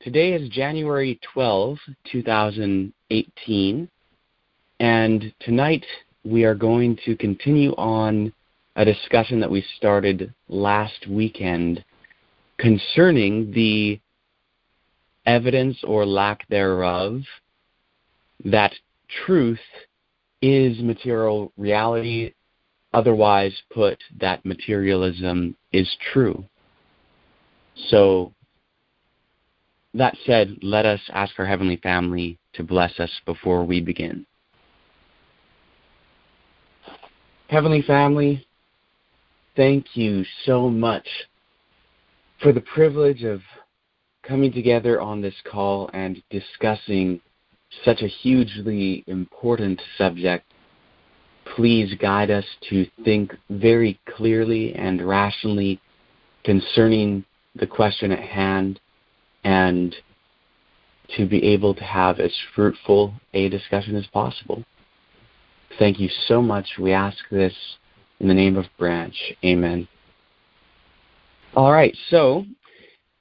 Today is January 12, 2018, and tonight we are going to continue on a discussion that we started last weekend concerning the evidence or lack thereof that truth is material reality, otherwise put, that materialism is true. So, that said, let us ask our Heavenly Family to bless us before we begin. Heavenly Family, thank you so much for the privilege of coming together on this call and discussing such a hugely important subject. Please guide us to think very clearly and rationally concerning the question at hand, and to be able to have as fruitful a discussion as possible. Thank you so much. We ask this in the name of Branch. Amen. All right, so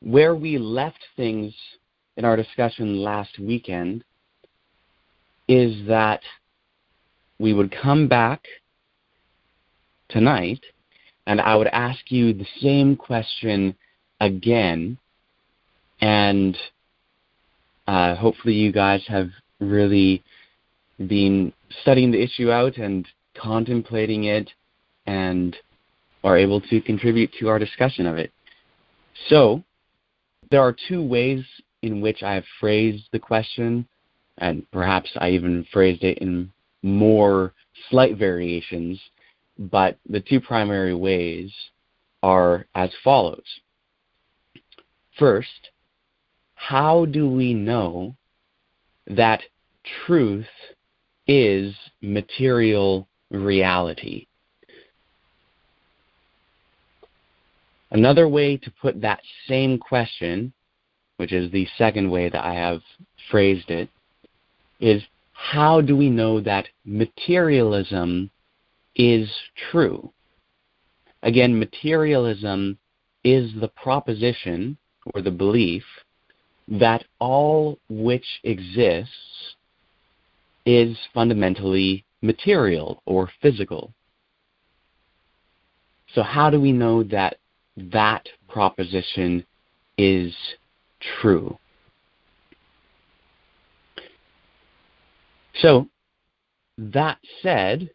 where we left things in our discussion last weekend is that we would come back tonight and I would ask you the same question again, and hopefully you guys have really been studying the issue out and contemplating it and are able to contribute to our discussion of it. So, there are two ways in which I have phrased the question, and perhaps I even phrased it in more slight variations, but the two primary ways are as follows. First, how do we know that truth is material reality? Another way to put that same question, which is the second way that I have phrased it, is how do we know that materialism is true? Again, materialism is the proposition or the belief that all which exists is fundamentally material or physical. So how do we know that that proposition is true? So, that said,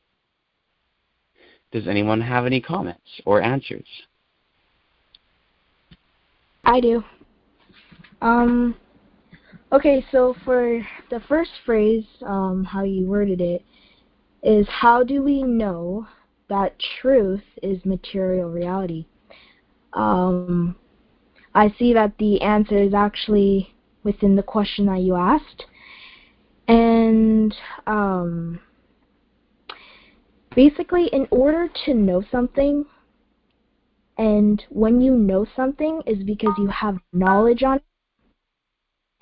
does anyone have any comments or answers? I do. Okay, so for the first phrase, how you worded it, is how do we know that truth is material reality? I see that the answer is actually within the question that you asked. And basically, in order to know something, and when you know something is because you have knowledge on it,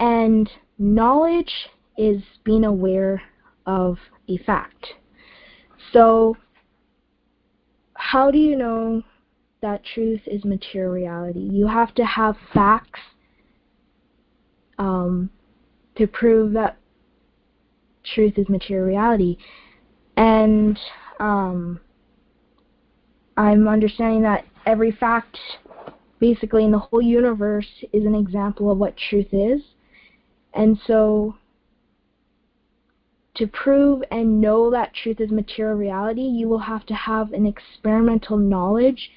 and knowledge is being aware of a fact. So, how do you know that truth is material reality? You have to have facts to prove that truth is material reality. And I'm understanding that every fact basically in the whole universe is an example of what truth is. And so to prove and know that truth is material reality, you will have to have an experimental knowledge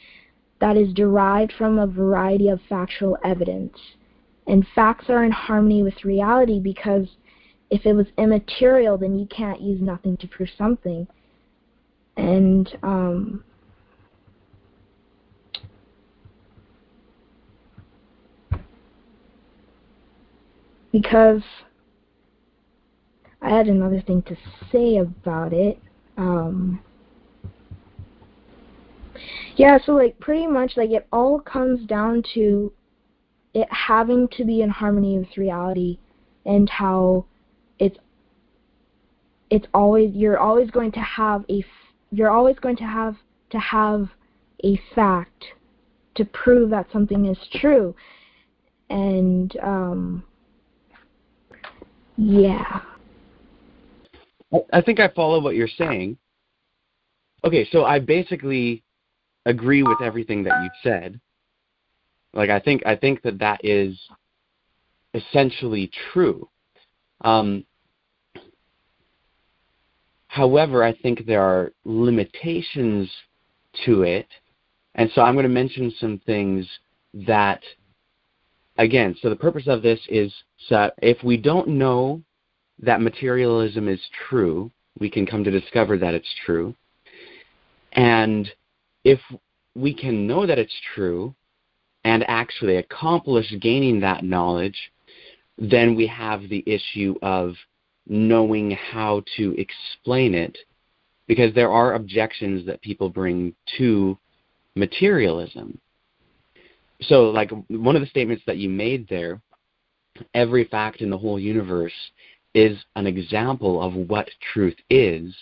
that is derived from a variety of factual evidence. And facts are in harmony with reality, because if it was immaterial, then you can't use nothing to prove something. And because I had another thing to say about it. Yeah, so like pretty much like it all comes down to it having to be in harmony with reality, and how it's always you're always going to have a fact to prove that something is true. And Yeah. I think I follow what you're saying. Okay, so I basically agree with everything that you said. Like, I think that is essentially true. However, I think there are limitations to it, and so I'm going to mention some things that, again, so the purpose of this is so if we don't know that materialism is true, we can come to discover that it's true. And if we can know that it's true and actually accomplish gaining that knowledge, then we have the issue of knowing how to explain it, because there are objections that people bring to materialism. So, like one of the statements that you made there, every fact in the whole universe is an example of what truth is.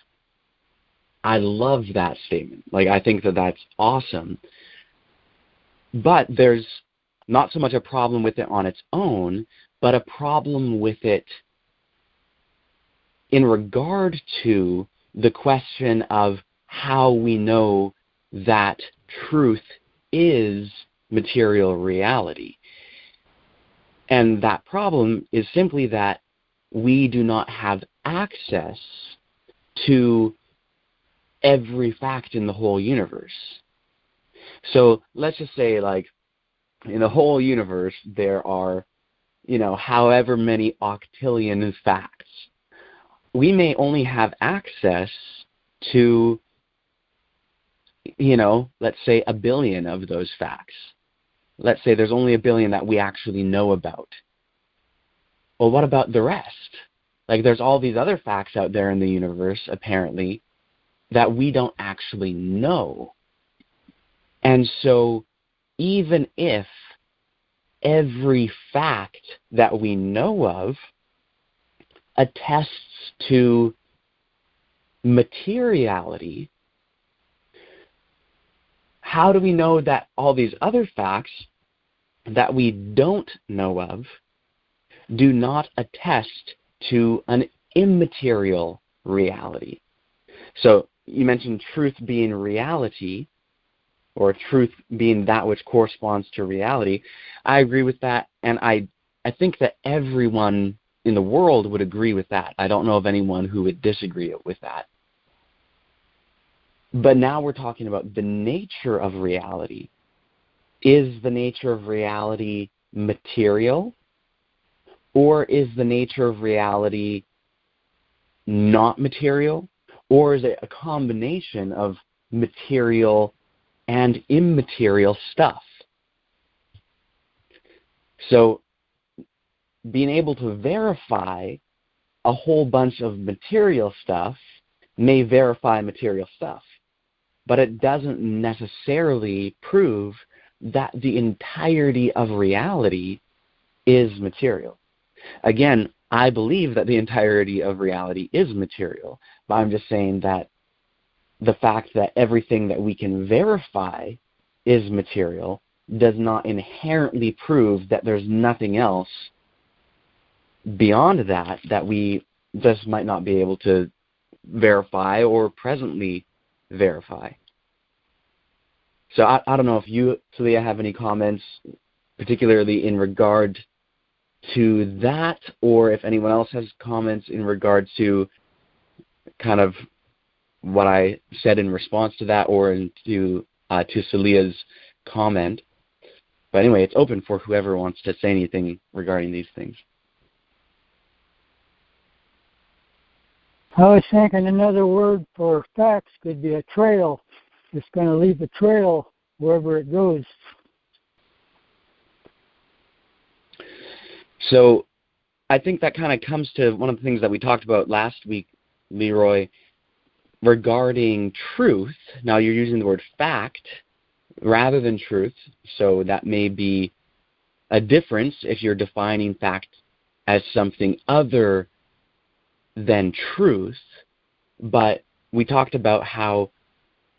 I love that statement. Like, I think that that's awesome. But there's not so much a problem with it on its own, but a problem with it in regard to the question of how we know that truth is material reality. And that problem is simply that we do not have access to every fact in the whole universe. So let's just say, like, in the whole universe, there are, however many octillion facts. We may only have access to, let's say 1 billion of those facts. Let's say there's only 1 billion that we actually know about. Well, what about the rest? Like, there's all these other facts out there in the universe, apparently, that we don't actually know. And so even if every fact that we know of attests to materiality, how do we know that all these other facts that we don't know of do not attest to an immaterial reality? So you mentioned truth being reality, or truth being that which corresponds to reality. I agree with that, and I think that everyone in the world would agree with that. I don't know of anyone who would disagree with that. But now we're talking about the nature of reality. Is the nature of reality material, or is the nature of reality not material, or is it a combination of material and immaterial stuff? So being able to verify a whole bunch of material stuff may verify material stuff, but it doesn't necessarily prove that the entirety of reality is material. Again, I believe that the entirety of reality is material, but I'm just saying that the fact that everything that we can verify is material does not inherently prove that there's nothing else beyond that we just might not be able to verify or presently verify. So I don't know if you, Talia, have any comments, particularly in regard to that, or if anyone else has comments in regard to kind of what I said in response to that, or to Talia's comment. But anyway, it's open for whoever wants to say anything regarding these things. I was thinking another word for facts could be a trail. It's going to leave a trail wherever it goes. So I think that kind of comes to one of the things that we talked about last week, Leroy, regarding truth. Now you're using the word fact rather than truth, so that may be a difference if you're defining fact as something other than truth. But we talked about how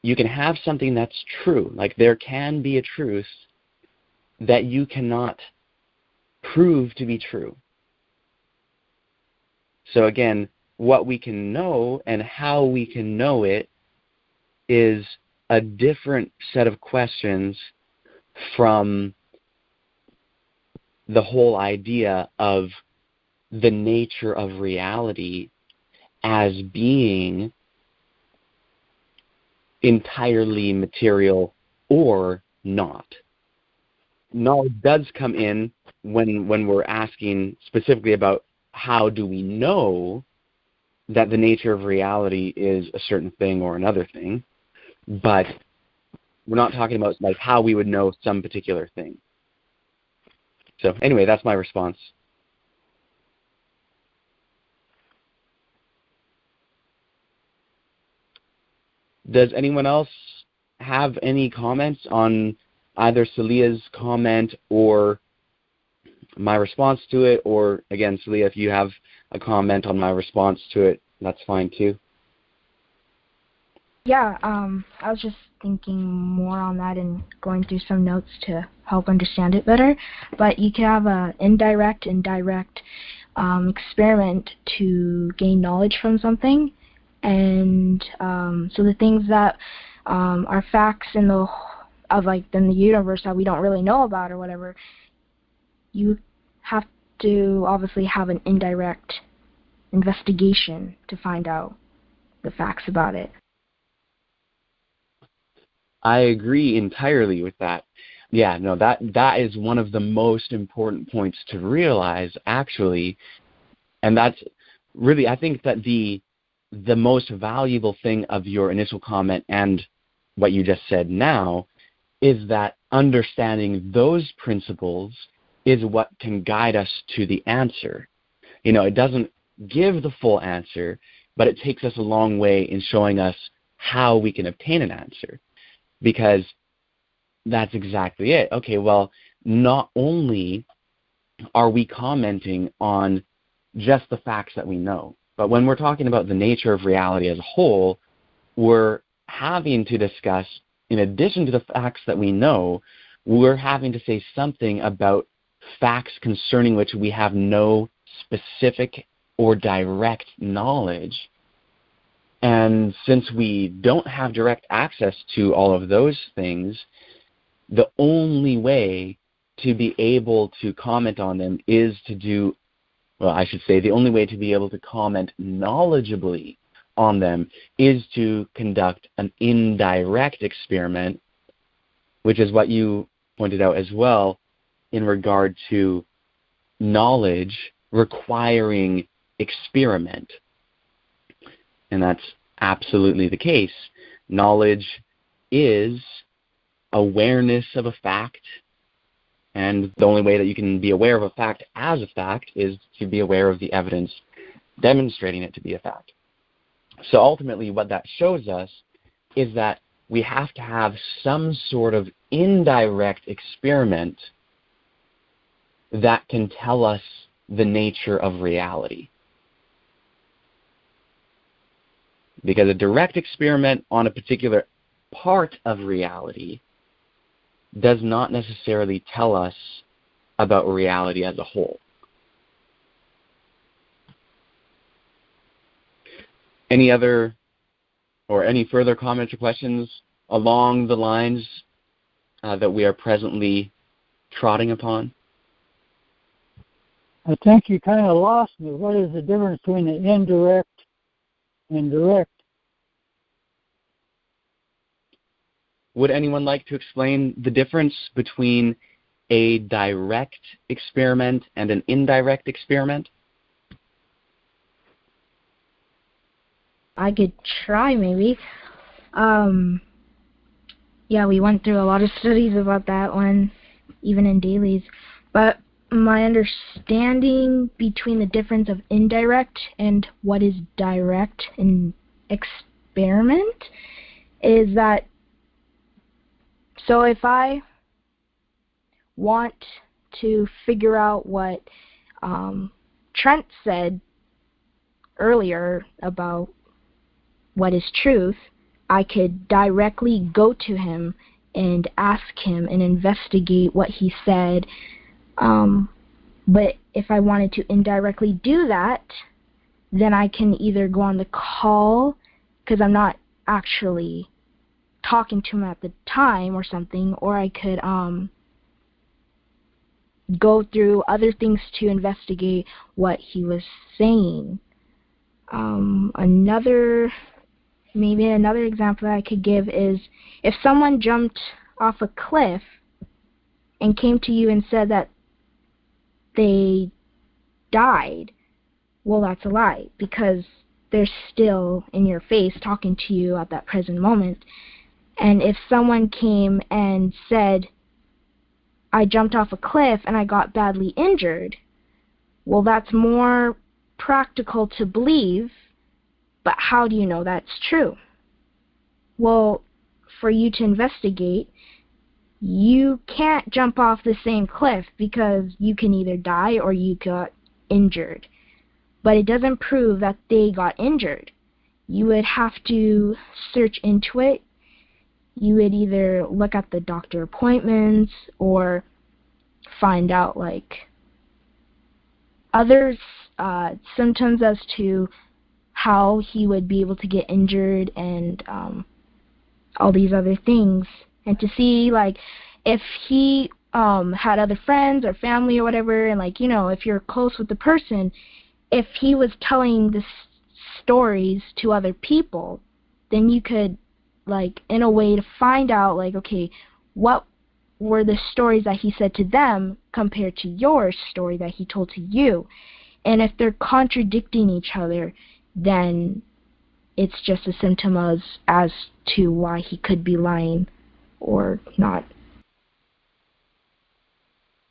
you can have something that's true. Like, there can be a truth that you cannot prove to be true. So again, what we can know and how we can know it is a different set of questions from the whole idea of the nature of reality as being entirely material or not. Knowledge does come in when we're asking specifically about how do we know that the nature of reality is a certain thing or another thing, but we're not talking about like how we would know some particular thing. So anyway, that's my response. Does anyone else have any comments on either Celia's comment or my response to it? Or again, Celia, if you have a comment on my response to it, that's fine too. Yeah, I was just thinking more on that and going through some notes to help understand it better. But you can have an indirect and direct experiment to gain knowledge from something. And so the things that are facts in the universe that we don't really know about or whatever, you have to obviously have an indirect investigation to find out the facts about it. I agree entirely with that. Yeah, no, that is one of the most important points to realize, actually, and that's really, I think that the most valuable thing of your initial comment and what you just said now is that understanding those principles is what can guide us to the answer. You know, it doesn't give the full answer, but it takes us a long way in showing us how we can obtain an answer. Because that's exactly it. Okay, well, not only are we commenting on just the facts that we know, but when we're talking about the nature of reality as a whole, we're having to discuss, in addition to the facts that we know, we're having to say something about facts concerning which we have no specific or direct knowledge. And since we don't have direct access to all of those things, the only way to be able to comment on them is to do, well, I should say, the only way to be able to comment knowledgeably on them is to conduct an indirect experiment, which is what you pointed out as well in regard to knowledge requiring experiment. And that's absolutely the case. Knowledge is awareness of a fact, and the only way that you can be aware of a fact as a fact is to be aware of the evidence demonstrating it to be a fact. So ultimately what that shows us is that we have to have some sort of indirect experiment that can tell us the nature of reality. Because a direct experiment on a particular part of reality does not necessarily tell us about reality as a whole. Any other or any further comments or questions along the lines that we are presently trotting upon? I think you kind of lost me. What is the difference between an indirect and direct? Would anyone like to explain the difference between a direct experiment and an indirect experiment? I could try, maybe. Yeah, we went through a lot of studies about that one, even in dailies. But my understanding between the difference of indirect and what is direct in experiment is that, so if I want to figure out what Trent said earlier about what is truth, I could directly go to him and ask him and investigate what he said. But if I wanted to indirectly do that, then I can either go on the call, because I'm not actually talking to him at the time or something, or I could go through other things to investigate what he was saying. Another example that I could give is if someone jumped off a cliff and came to you and said that they died, well, that's a lie, because they're still in your face talking to you at that present moment. And if someone came and said, I jumped off a cliff and I got badly injured, well, that's more practical to believe, but how do you know that's true? Well, for you to investigate, you can't jump off the same cliff, because you can either die or you got injured. But it doesn't prove that they got injured. You would have to search into it. You would either look at the doctor appointments or find out other symptoms as to how he would be able to get injured and all these other things, and to see if he had other friends or family or whatever, and if you're close with the person, if he was telling the stories to other people, then you could in a way to find out okay, what were the stories that he said to them compared to your story that he told to you. And if they're contradicting each other, then it's just a symptom as to why he could be lying or not.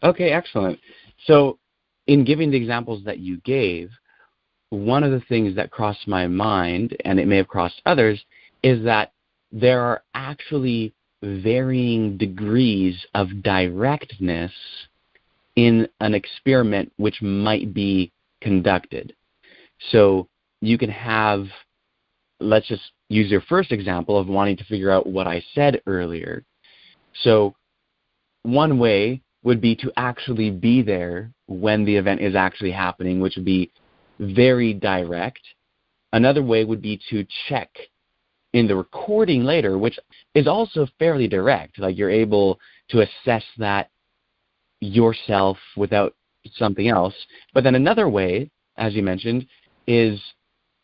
Okay, excellent. So in giving the examples that you gave, one of the things that crossed my mind, and it may have crossed others, is that there are actually varying degrees of directness in an experiment which might be conducted. So you can have, let's just use your first example of wanting to figure out what I said earlier. So one way would be to actually be there when the event is actually happening, which would be very direct. Another way would be to check in the recording later, which is also fairly direct. You're able to assess that yourself without something else. But then another way, as you mentioned, is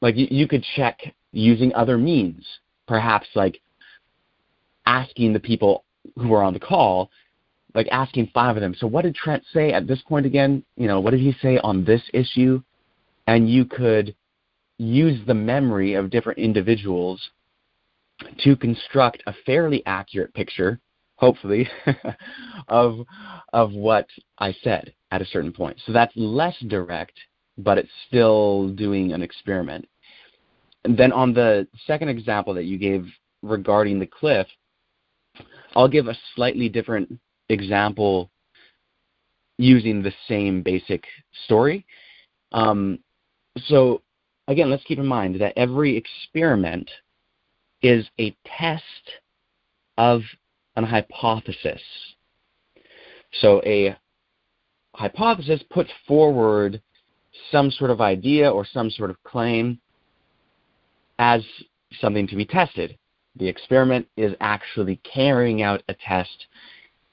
you could check using other means, perhaps asking the people who are on the call, asking 5 of them, so what did Trent say at this point again? What did he say on this issue? And you could use the memory of different individuals to construct a fairly accurate picture, hopefully, of what I said at a certain point. So that's less direct, but it's still doing an experiment. And then on the second example that you gave regarding the cliff, I'll give a slightly different example using the same basic story. So again, let's keep in mind that every experiment is a test of an hypothesis. So a hypothesis puts forward some sort of idea or some sort of claim as something to be tested. The experiment is actually carrying out a test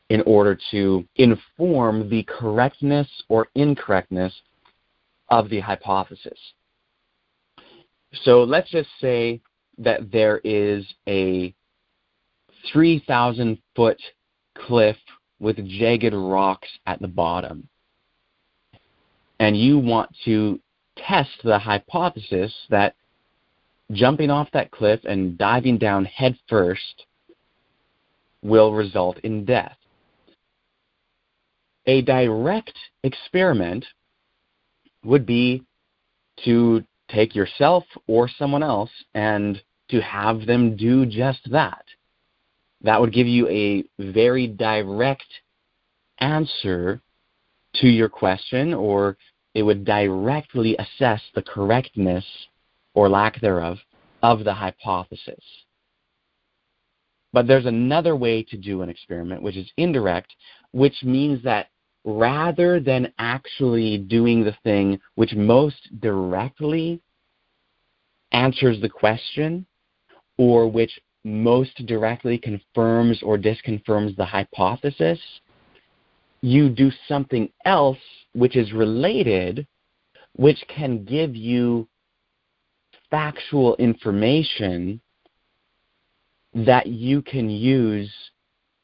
in order to inform the correctness or incorrectness of the hypothesis. So let's just say that there is a 3,000-foot cliff with jagged rocks at the bottom. And you want to test the hypothesis that jumping off that cliff and diving down head first will result in death. A direct experiment would be to take yourself or someone else and to have them do just that. That would give you a very direct answer to your question, or it would directly assess the correctness or lack thereof of the hypothesis. But there's another way to do an experiment, which is indirect, which means that rather than actually doing the thing which most directly answers the question or which most directly confirms or disconfirms the hypothesis, you do something else which is related, which can give you factual information that you can use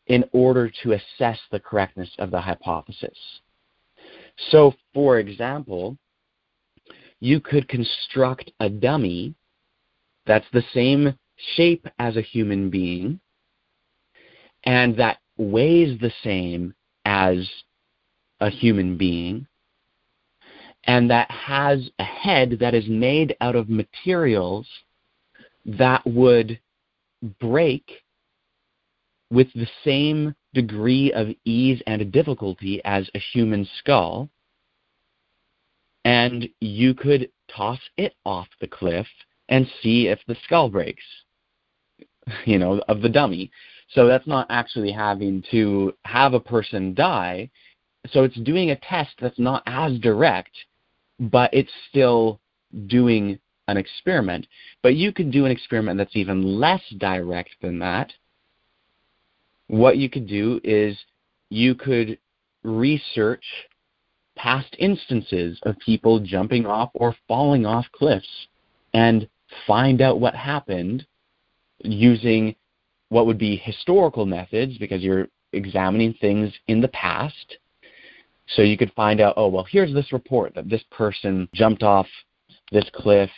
in order to assess the correctness of the hypothesis. So, for example, you could construct a dummy that's the same shape as a human being and that weighs the same as a human being and that has a head that is made out of materials that would break with the same degree of ease and difficulty as a human skull, and you could toss it off the cliff and see if the skull breaks, of the dummy. So that's not actually having to have a person die. So it's doing a test that's not as direct, but it's still doing an experiment. But you could do an experiment that's even less direct than that. What you could do is you could research past instances of people jumping off or falling off cliffs and find out what happened using what would be historical methods, because you're examining things in the past. So you could find out, here's this report that this person jumped off this cliff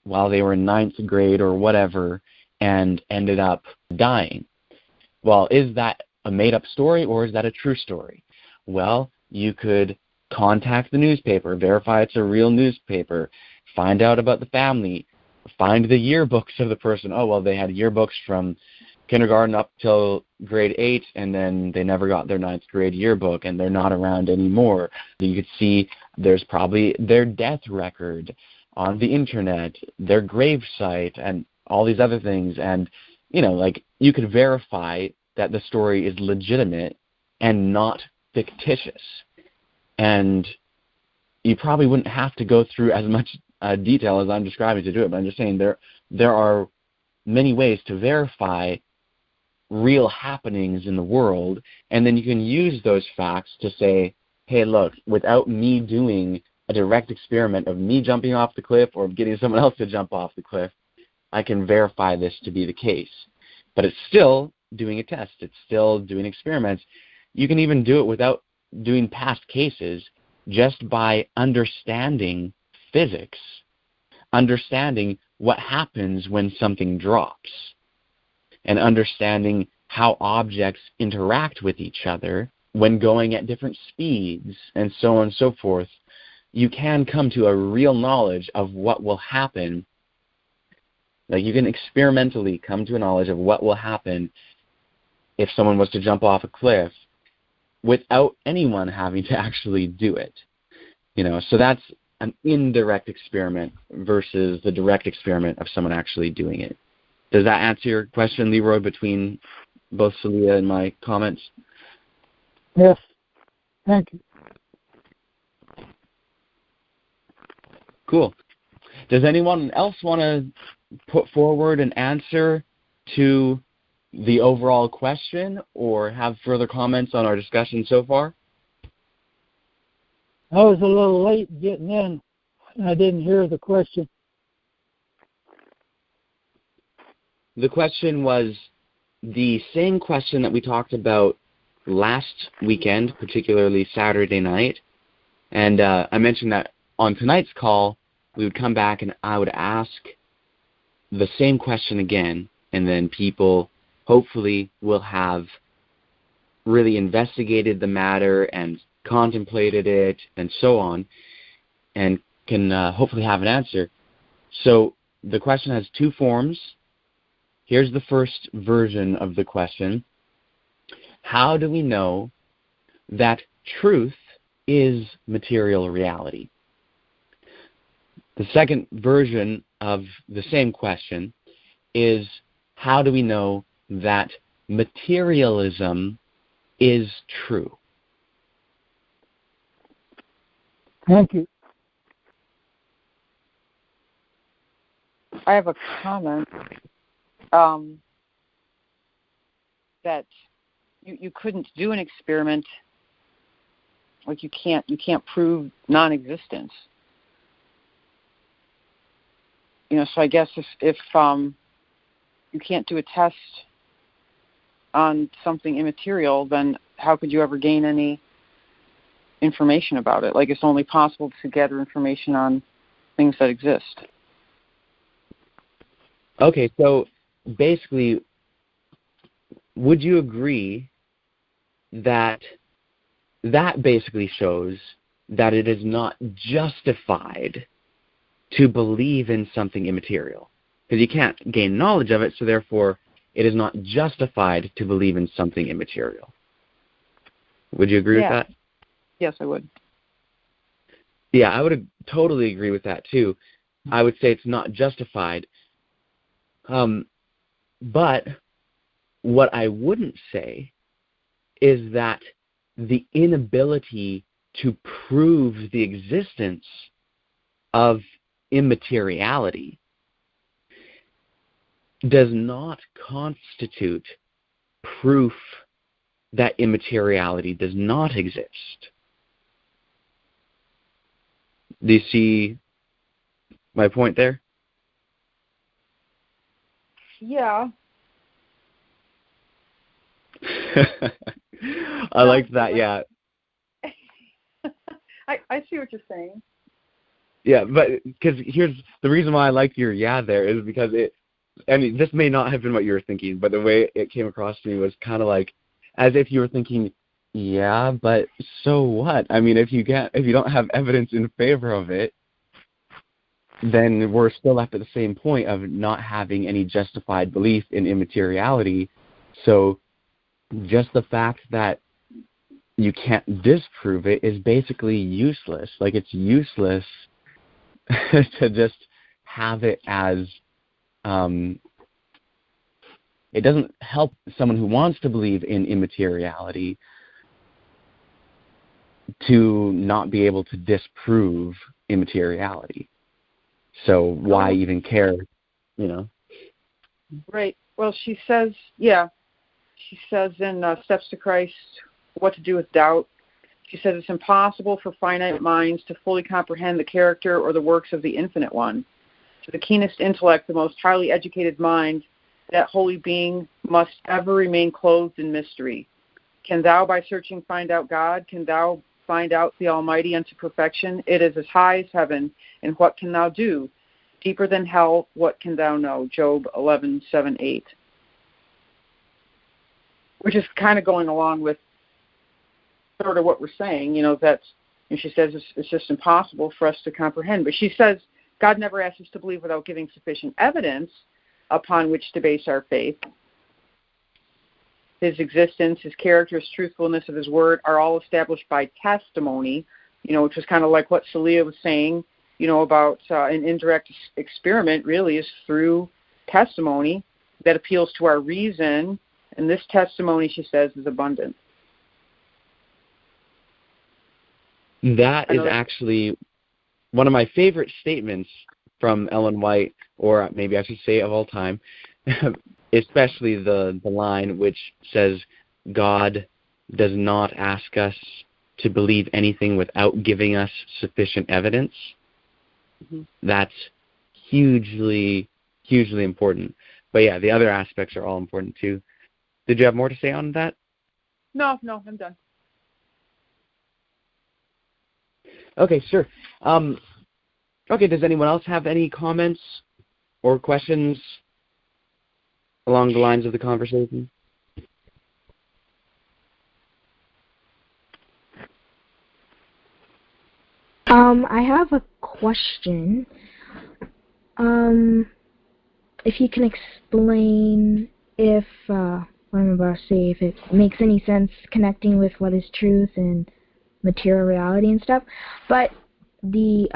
while they were in 9th grade or whatever and ended up dying. Well, is that a made-up story or is that a true story? Well, you could contact the newspaper, verify it's a real newspaper, find out about the family, find the yearbooks of the person. They had yearbooks from kindergarten up till grade 8, and then they never got their 9th grade yearbook, and they're not around anymore. You could see there's probably their death record on the internet, their grave site, and all these other things. And you could verify that the story is legitimate and not fictitious. And you probably wouldn't have to go through as much detail as I'm describing to do it, but I'm just saying there are many ways to verify real happenings in the world, and then you can use those facts to say, hey, look, without me doing a direct experiment of me jumping off the cliff or getting someone else to jump off the cliff, I can verify this to be the case. But it's still doing a test. It's still doing experiments. You can even do it without doing past cases, just by understanding physics, understanding what happens when something drops, and understanding how objects interact with each other when going at different speeds, and so on and so forth. You can come to a real knowledge of what will happen. Like, you can experimentally come to a knowledge of what will happen if someone was to jump off a cliff without anyone having to actually do it. So that's an indirect experiment versus the direct experiment of someone actually doing it. Does that answer your question, Leroy, between both Celia and my comments? Yes. Thank you. Cool. Does anyone else want to put forward an answer to the overall question or have further comments on our discussion so far? I was a little late getting in. I didn't hear the question. The question was the same question that we talked about last weekend, particularly Saturday night. And I mentioned that on tonight's call, we would come back and I would ask the same question again, and then people hopefully will have really investigated the matter and contemplated it and so on, and can hopefully have an answer. So the question has two forms. Here's the first version of the question. How do we know that truth is material reality? The second version of the same question is, how do we know that materialism is true? Thank you. I have a comment that you couldn't do an experiment, like you can't prove non-existence. So I guess if you can't do a test on something immaterial, then how could you ever gain any information about it? Like, it's only possible to gather information on things that exist. Okay, so basically, would you agree that basically shows that it is not justified to believe in something immaterial? Because you can't gain knowledge of it, so therefore it is not justified to believe in something immaterial. Would you agree with that? Yes, I would. Yeah, I would totally agree with that too. I would say it's not justified. But what I wouldn't say is that the inability to prove the existence of immateriality does not constitute proof that immateriality does not exist. Do you see my point there? Yeah. I liked that, yeah. I see what you're saying. Yeah, but because here's the reason why I like your yeah there is because this may not have been what you were thinking, but the way it came across to me was kind of like as if you were thinking, yeah, but so what? I mean, if you don't have evidence in favor of it, then we're still left at the same point of not having any justified belief in immateriality. So just the fact that you can't disprove it is basically useless. Like, it's useless to just have it as it doesn't help someone who wants to believe in immateriality to not be able to disprove immateriality. So why even care, Right. Well, she says in Steps to Christ, What to Do with Doubt, she says it's impossible for finite minds to fully comprehend the character or the works of the Infinite One. To the keenest intellect, the most highly educated mind, that holy being must ever remain clothed in mystery. Can thou by searching find out God? Can thou find out the Almighty unto perfection? It is as high as heaven, and what can thou do? Deeper than hell, what can thou know? Job 11:7-8. Which is kind of going along with sort of what we're saying, she says it's just impossible for us to comprehend. But she says God never asks us to believe without giving sufficient evidence upon which to base our faith. His existence, his character, his truthfulness of his word are all established by testimony, which is kind of like what Celia was saying, about an indirect experiment really is through testimony that appeals to our reason, and this testimony, she says, is abundant. That is actually one of my favorite statements from Ellen White, or maybe I should say of all time, especially the line which says, God does not ask us to believe anything without giving us sufficient evidence. Mm-hmm. That's hugely, hugely important. But yeah, the other aspects are all important too. Did you have more to say on that? No, I'm done. Okay, sure. Okay, does anyone else have any comments or questions along the lines of the conversation? I have a question. If you can explain if if it makes any sense connecting with what is truth and material reality and stuff, but the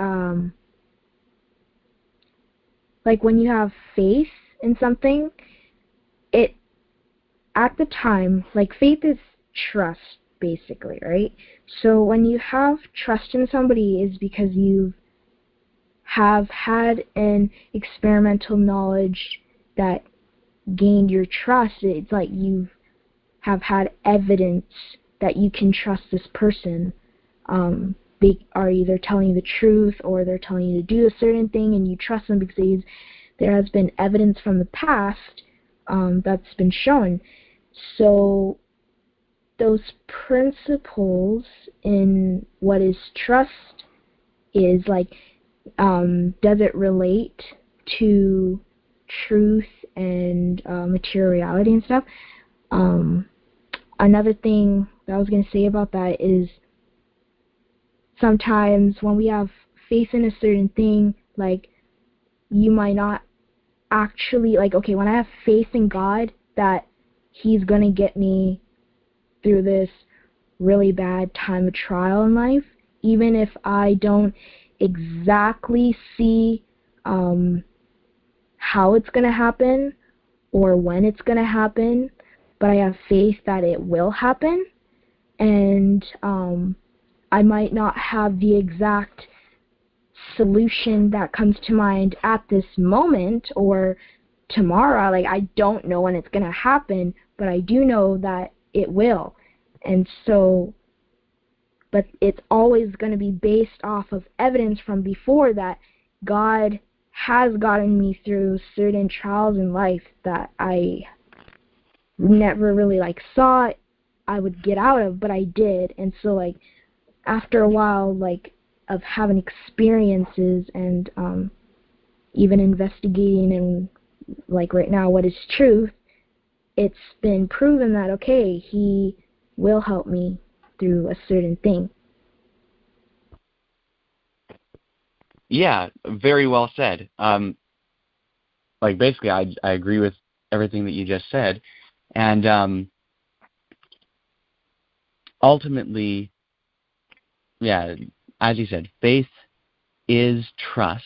like when you have faith in something, it at the time, like faith is trust basically, right? So when you have trust in somebody is because you've have had an experimental knowledge that gained your trust, it's like you have had evidence that you can trust this person. They are either telling you the truth or they're telling you to do a certain thing, and you trust them because there has been evidence from the past that's been shown. So those principles in what is trust is like, does it relate to truth and materiality and stuff? Another thing that I was going to say about that is sometimes when we have faith in a certain thing, like, you might not actually, like, okay, when I have faith in God that He's going to get me through this really bad time of trial in life, even if I don't exactly see how it's going to happen or when it's going to happen, but I have faith that it will happen, and I might not have the exact solution that comes to mind at this moment or tomorrow. Like, I don't know when it's going to happen, but I do know that it will. And so, but it's always going to be based off of evidence from before that God has gotten me through certain trials in life that I never really saw I would get out of, but I did. And so, like, after a while, like, of having experiences and even investigating and, like, right now, what is truth, it's been proven that, okay, He will help me through a certain thing. Yeah, very well said. Like, basically, I agree with everything that you just said. And ultimately, yeah, as you said, faith is trust.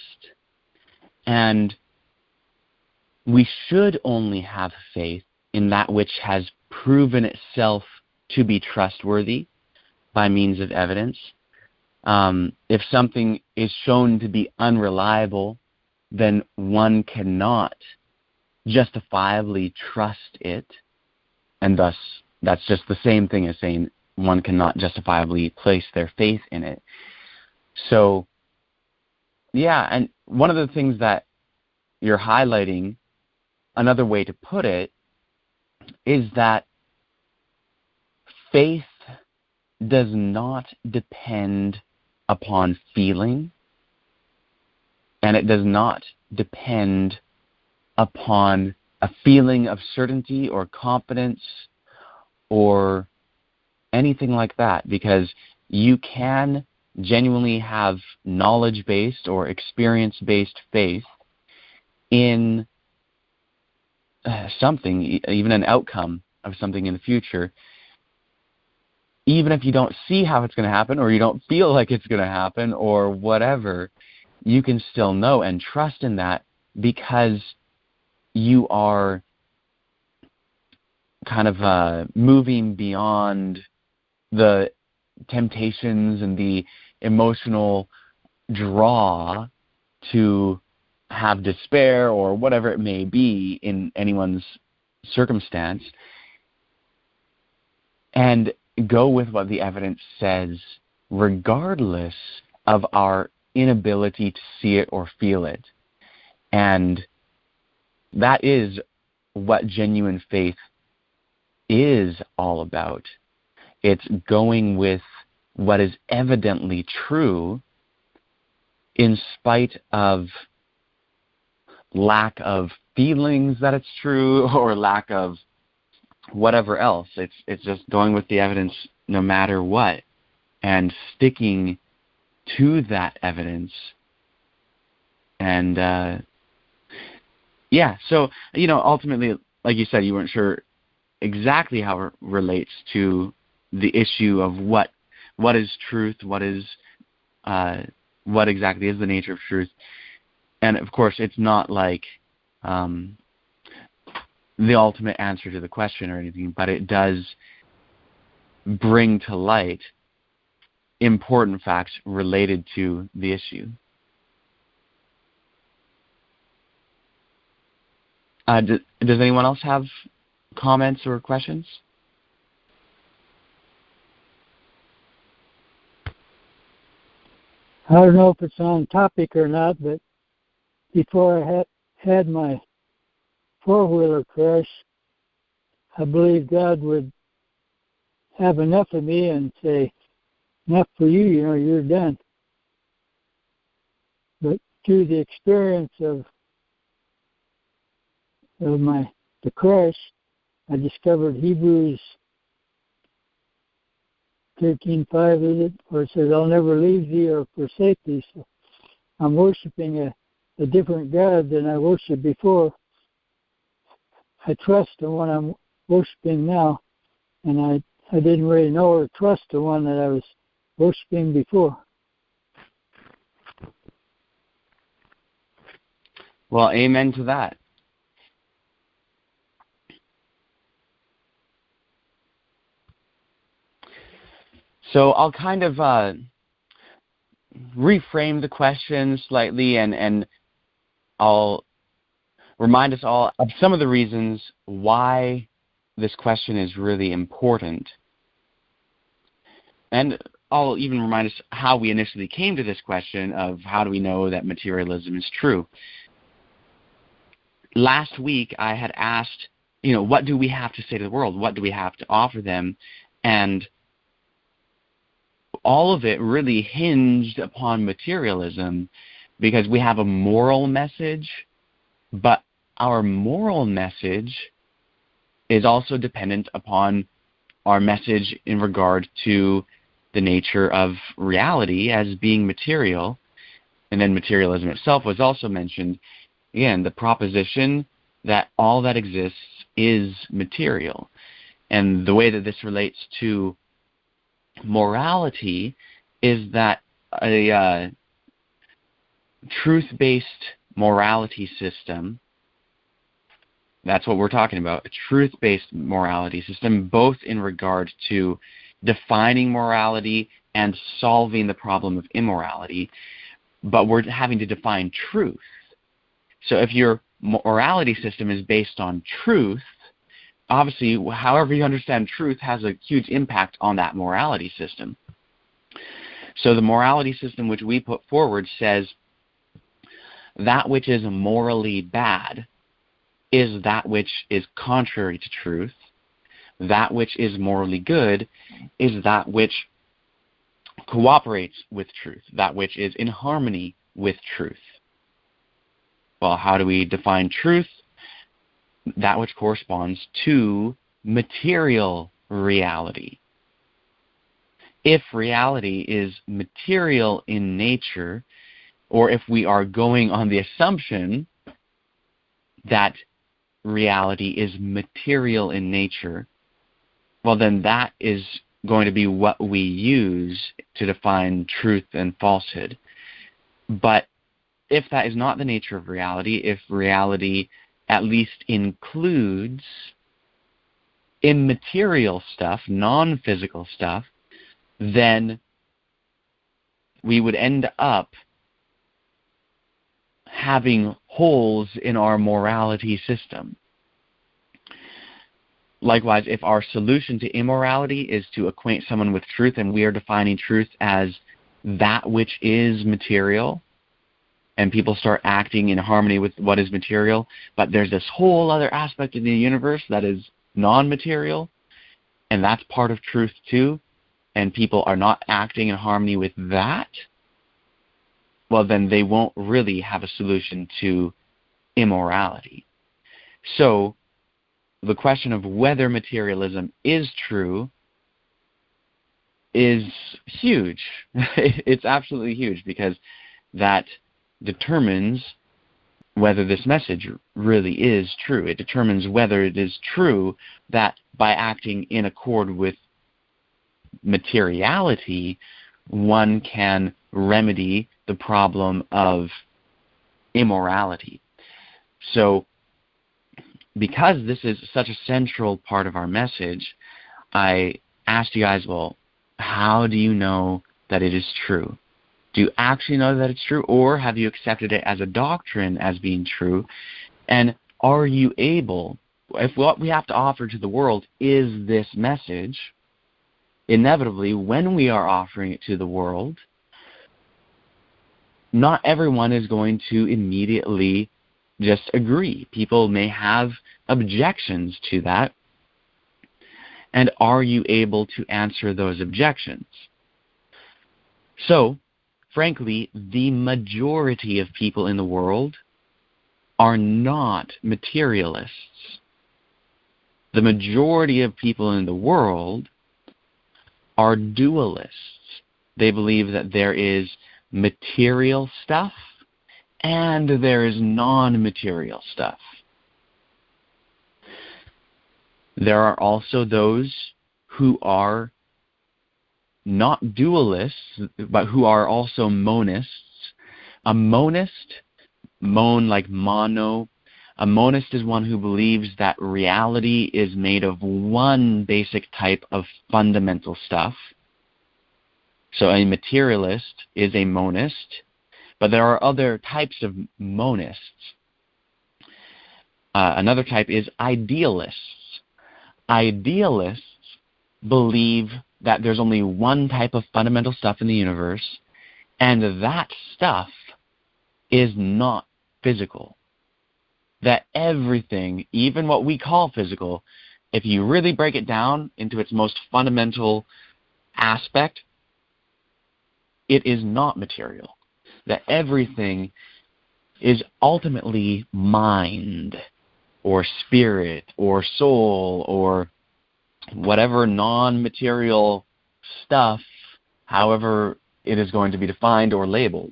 And we should only have faith in that which has proven itself to be trustworthy by means of evidence. If something is shown to be unreliable, then one cannot justifiably trust it, and thus that's just the same thing as saying one cannot justifiably place their faith in it. So, yeah, and one of the things that you're highlighting, another way to put it, is that faith does not depend upon feeling, and it does not depend upon a feeling of certainty or confidence or anything like that, because you can genuinely have knowledge-based or experience-based faith in something, even an outcome of something in the future, even if you don't see how it's going to happen or you don't feel like it's going to happen or whatever. You can still know and trust in that because you are kind of moving beyond the temptations and the emotional draw to have despair or whatever it may be in anyone's circumstance, and go with what the evidence says regardless of our inability to see it or feel it. And that is what genuine faith is all about. It's going with what is evidently true in spite of lack of feelings that it's true or lack of whatever else. It's just going with the evidence no matter what and sticking to that evidence. And so, ultimately, like you said, you weren't sure exactly how it relates to the issue of what is truth, what exactly is the nature of truth. And of course, it's not like the ultimate answer to the question or anything, but it does bring to light important facts related to the issue. Does anyone else have comments or questions? I don't know if it's on topic or not, but before I had my four-wheeler crash, I believe God would have enough of me and say, enough for you, you're done. But through the experience of the crash, I discovered Hebrews 13:5, is it? Where it says, I'll never leave thee or forsake thee. So I'm worshiping a different God than I worshiped before. I trust the one I'm worshiping now, and I didn't really know or trust the one that I was worshiping before. Well, amen to that. So I'll kind of reframe the question slightly, and I'll remind us all of some of the reasons why this question is really important. And I'll even remind us how we initially came to this question of how do we know that materialism is true. Last week I had asked, what do we have to say to the world? What do we have to offer them? And all of it really hinged upon materialism, because we have a moral message, but our moral message is also dependent upon our message in regard to the nature of reality as being material. And then materialism itself was also mentioned. Again, the proposition that all that exists is material. And the way that this relates to morality is that a truth-based morality system, that's what we're talking about, a truth-based morality system, both in regard to defining morality and solving the problem of immorality, but we're having to define truth. So if your morality system is based on truth, obviously, however you understand truth has a huge impact on that morality system. So the morality system which we put forward says that which is morally bad is that which is contrary to truth. That which is morally good is that which cooperates with truth, that which is in harmony with truth. Well, how do we define truth? That which corresponds to material reality. If reality is material in nature, or if we are going on the assumption that reality is material in nature, well, then that is going to be what we use to define truth and falsehood. But if that is not the nature of reality, if reality at least includes immaterial stuff, non-physical stuff, then we would end up having holes in our morality system. Likewise, if our solution to immorality is to acquaint someone with truth, and we are defining truth as that which is material, and people start acting in harmony with what is material, but there's this whole other aspect of the universe that is non-material, and that's part of truth too, and people are not acting in harmony with that, well, then they won't really have a solution to immorality. So the question of whether materialism is true is huge. It's absolutely huge, because that determines whether this message really is true. It determines whether it is true that by acting in accord with materiality, one can remedy the problem of immorality. So, because this is such a central part of our message, I asked you guys, well, how do you know that it is true? Do you actually know that it's true, or have you accepted it as a doctrine as being true? And are you able, if what we have to offer to the world is this message, inevitably, when we are offering it to the world, not everyone is going to immediately just agree. People may have objections to that. And are you able to answer those objections? So, frankly, the majority of people in the world are not materialists. The majority of people in the world are dualists. They believe that there is material stuff and there is non-material stuff. There are also those who are not dualists, but who are also monists. A monist, mon like mono, a monist is one who believes that reality is made of one basic type of fundamental stuff. So a materialist is a monist, but there are other types of monists. Another type is idealists. Idealists believe that there's only one type of fundamental stuff in the universe, and that stuff is not physical. That everything, even what we call physical, if you really break it down into its most fundamental aspect, it is not material. That everything is ultimately mind, or spirit, or soul, or whatever non-material stuff, however it is going to be defined or labeled.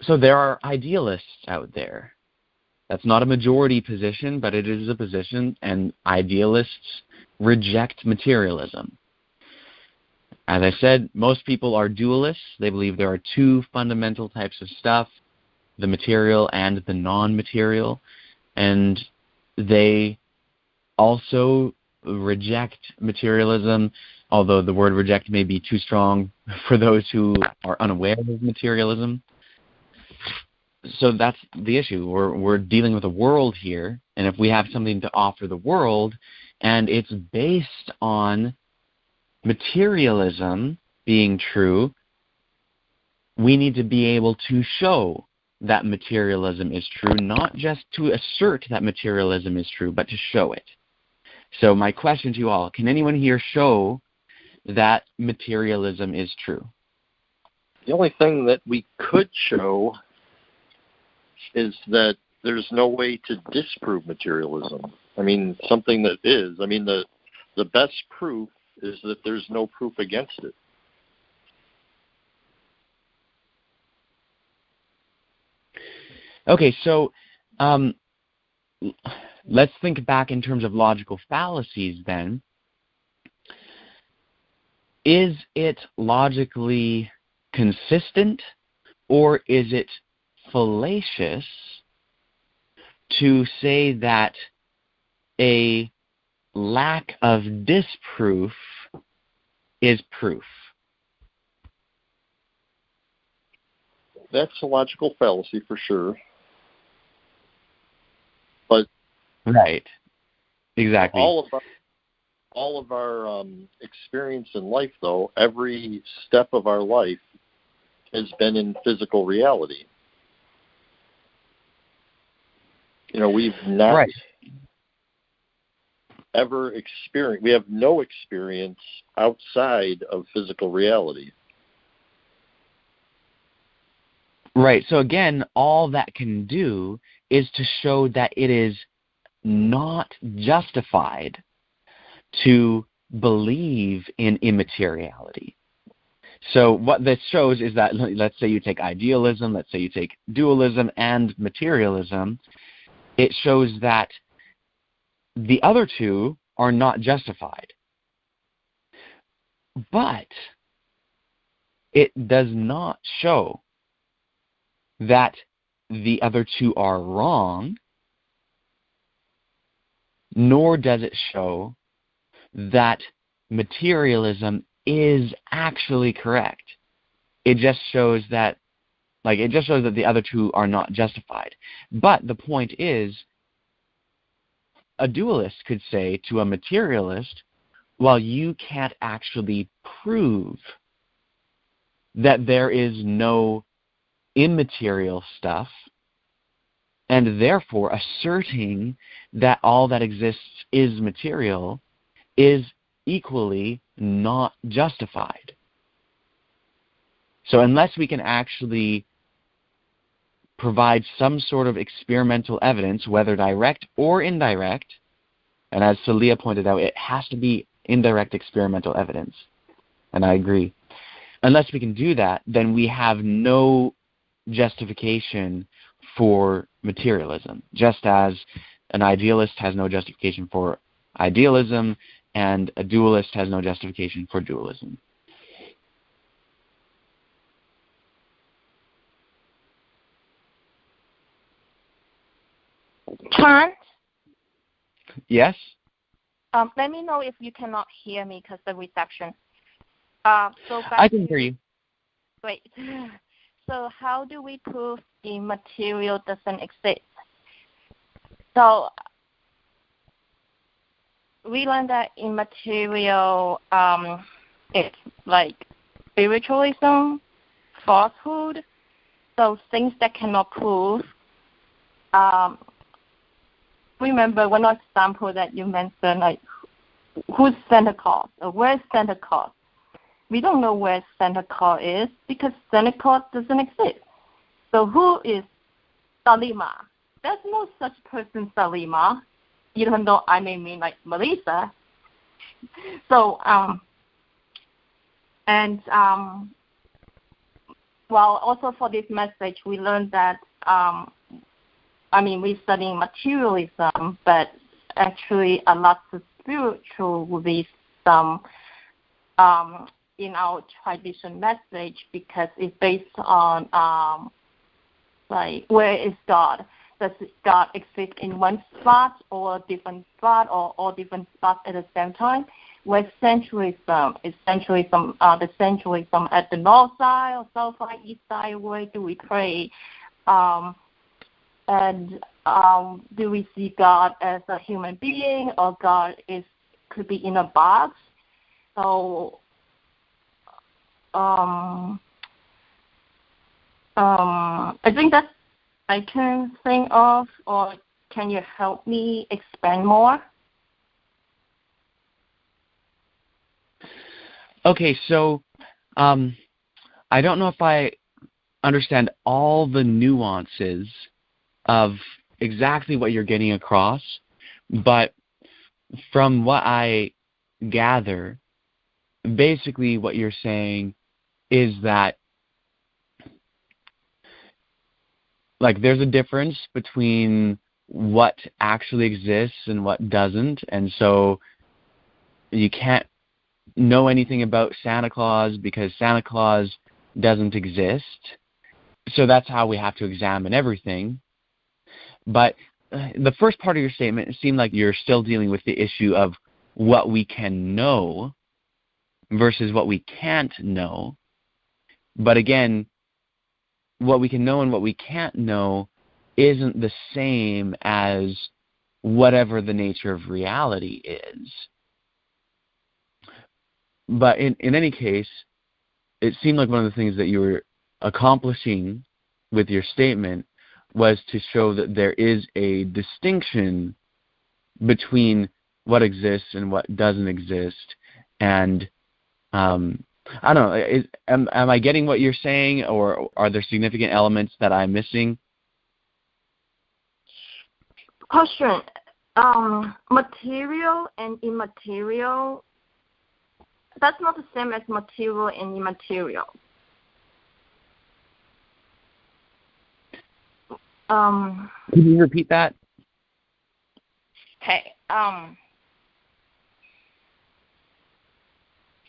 So there are idealists out there. That's not a majority position, but it is a position, and idealists reject materialism. As I said, most people are dualists. They believe there are two fundamental types of stuff, the material and the non-material, and they also reject materialism, although the word reject may be too strong for those who are unaware of materialism. So that's the issue. We're dealing with a world here, and if we have something to offer the world, and it's based on materialism being true, we need to be able to show that materialism is true, not just to assert that materialism is true, but to show it. So my question to you all, can anyone here show that materialism is true? The only thing that we could show is that there's no way to disprove materialism. I mean, something that is. I mean, the best proof is that there's no proof against it. Okay, so let's think back in terms of logical fallacies then. Is it logically consistent, or is it fallacious to say that a lack of disproof is proof? That's a logical fallacy for sure. But right, exactly. All of our experience in life, though, every step of our life has been in physical reality. You know, we've not ever experienced, we have no experience outside of physical reality. Right. So again, all that can do is to show that it is not justified to believe in immateriality. So what this shows is that, let's say you take idealism, let's say you take dualism and materialism, it shows that the other two are not justified. But it does not show that the other two are wrong, nor does it show that materialism is actually correct. It just shows that Like, it just shows that the other two are not justified. But the point is, a dualist could say to a materialist, well, you can't actually prove that there is no immaterial stuff, and therefore asserting that all that exists is material is equally not justified. So unless we can actually provide some sort of experimental evidence, whether direct or indirect, and as Celia pointed out, it has to be indirect experimental evidence, and I agree. Unless we can do that, then we have no justification for materialism, just as an idealist has no justification for idealism, and a dualist has no justification for dualism. Trent? Yes? Let me know if you cannot hear me because the reception. I can hear you. Great. So how do we prove immaterial doesn't exist? So we learned that immaterial it's like spiritualism, falsehood, so things that cannot prove. Remember one example that you mentioned, like who's Santa Claus or where's Santa Claus? We don't know where Santa Claus is because Santa Claus doesn't exist. So who is Salima? There's no such person, Salima, even though I may mean like Melissa. So, well, also for this message, we learned that, we're studying materialism, but actually a lot of spiritualism in our tradition message because it's based on like where is God? Does God exist in one spot or different spot or all different spots at the same time? Where centralism is centralism, the centralism at the north side or south side, east side, where do we pray? And do we see God as a human being or God could be in a box? So I think that I can think of, or can you help me expand more? Okay, so I don't know if I understand all the nuances of exactly what you're getting across, but from what I gather, basically what you're saying is that like there's a difference between what actually exists and what doesn't, and so you can't know anything about Santa Claus because Santa Claus doesn't exist. So that's how we have to examine everything. But the first part of your statement, it seemed like you're still dealing with the issue of what we can know versus what we can't know. But again, what we can know and what we can't know isn't the same as whatever the nature of reality is. But in any case, it seemed like one of the things that you were accomplishing with your statement was to show that there is a distinction between what exists and what doesn't exist. And I don't know, am I getting what you're saying, or are there significant elements that I'm missing? Question. Material and immaterial, that's not the same as material and immaterial. Can you repeat that? Okay.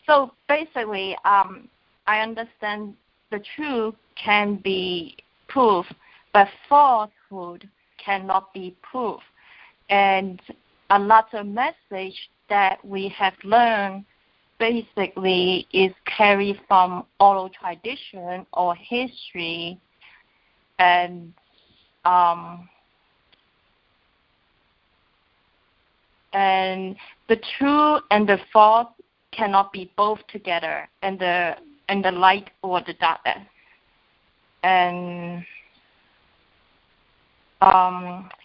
So basically, I understand the truth can be proved, but falsehood cannot be proved. And a lot of message that we have learned basically is carried from oral tradition or history and the true and the false cannot be both together, and the light or the darkness. And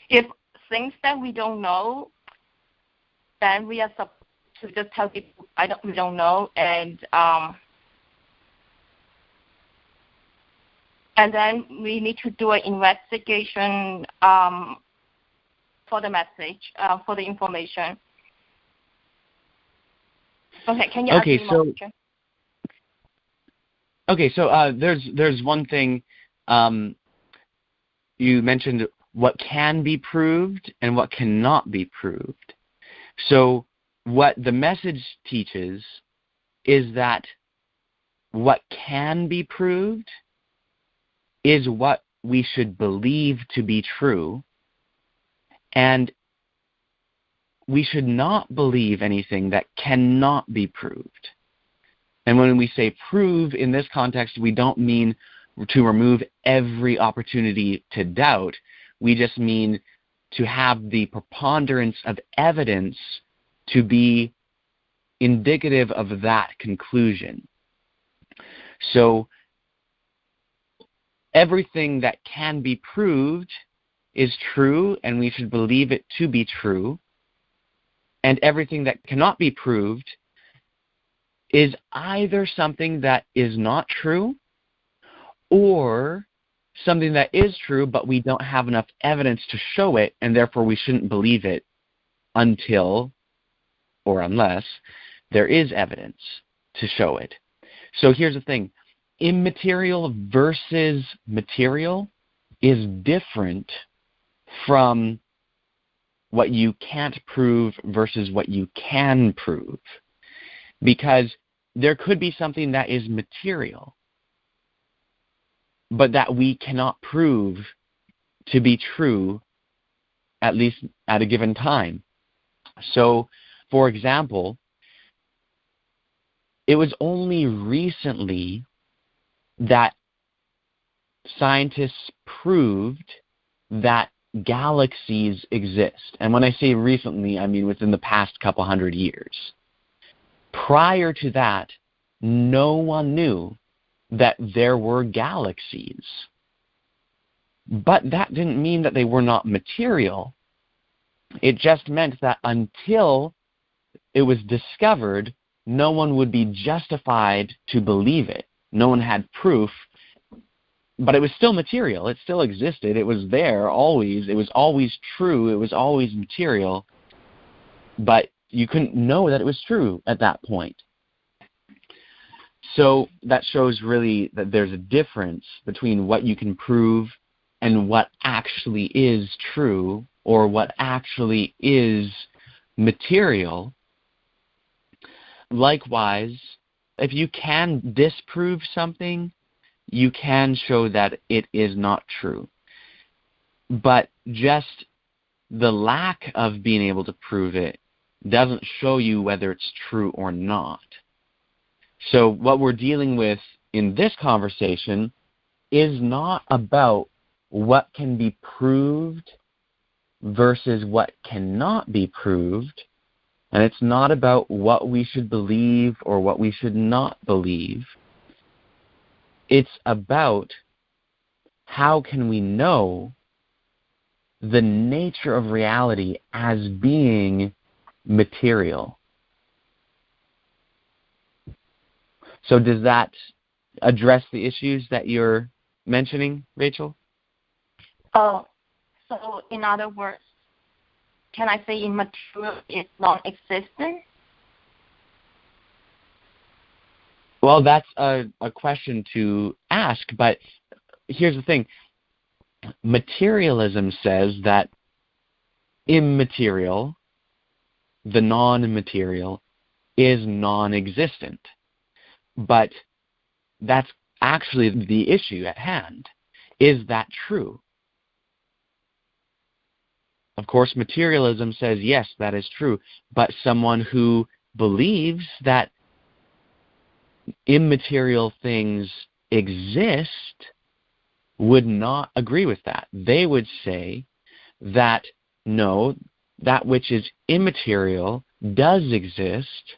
if things that we don't know, then we are supposed to just tell people we don't know, and then we need to do an investigation for the message, for the information. Okay, can you ask me more question? Okay, so there's one thing you mentioned: what can be proved and what cannot be proved. So what the message teaches is that what can be proved is what we should believe to be true, and we should not believe anything that cannot be proved. And when we say prove in this context, we don't mean to remove every opportunity to doubt. We just mean to have the preponderance of evidence to be indicative of that conclusion. So everything that can be proved is true, and we should believe it to be true. And everything that cannot be proved is either something that is not true or something that is true, but we don't have enough evidence to show it, and therefore we shouldn't believe it until or unless there is evidence to show it. So here's the thing. Immaterial versus material is different from what you can't prove versus what you can prove. Because there could be something that is material, but that we cannot prove to be true, at least at a given time. So, for example, it was only recently that scientists proved that galaxies exist. And when I say recently, I mean within the past couple hundred years. Prior to that, no one knew that there were galaxies. But that didn't mean that they were not material. It just meant that until it was discovered, no one would be justified to believe it. No one had proof, but it was still material. It still existed. It was there always. It was always true. It was always material, but you couldn't know that it was true at that point. So that shows really that there's a difference between what you can prove and what actually is true, or what actually is material. Likewise, if you can disprove something, you can show that it is not true. But just the lack of being able to prove it doesn't show you whether it's true or not. So what we're dealing with in this conversation is not about what can be proved versus what cannot be proved, and it's not about what we should believe or what we should not believe. It's about how can we know the nature of reality as being material. So does that address the issues that you're mentioning, Rachel? Oh, so in other words, can I say immaterial is non-existent? Well, that's a question to ask, but here's the thing. Materialism says that immaterial, the non-material, is non-existent. But that's actually the issue at hand. Is that true? Of course, materialism says, yes, that is true. But someone who believes that immaterial things exist would not agree with that. They would say that, no, that which is immaterial does exist.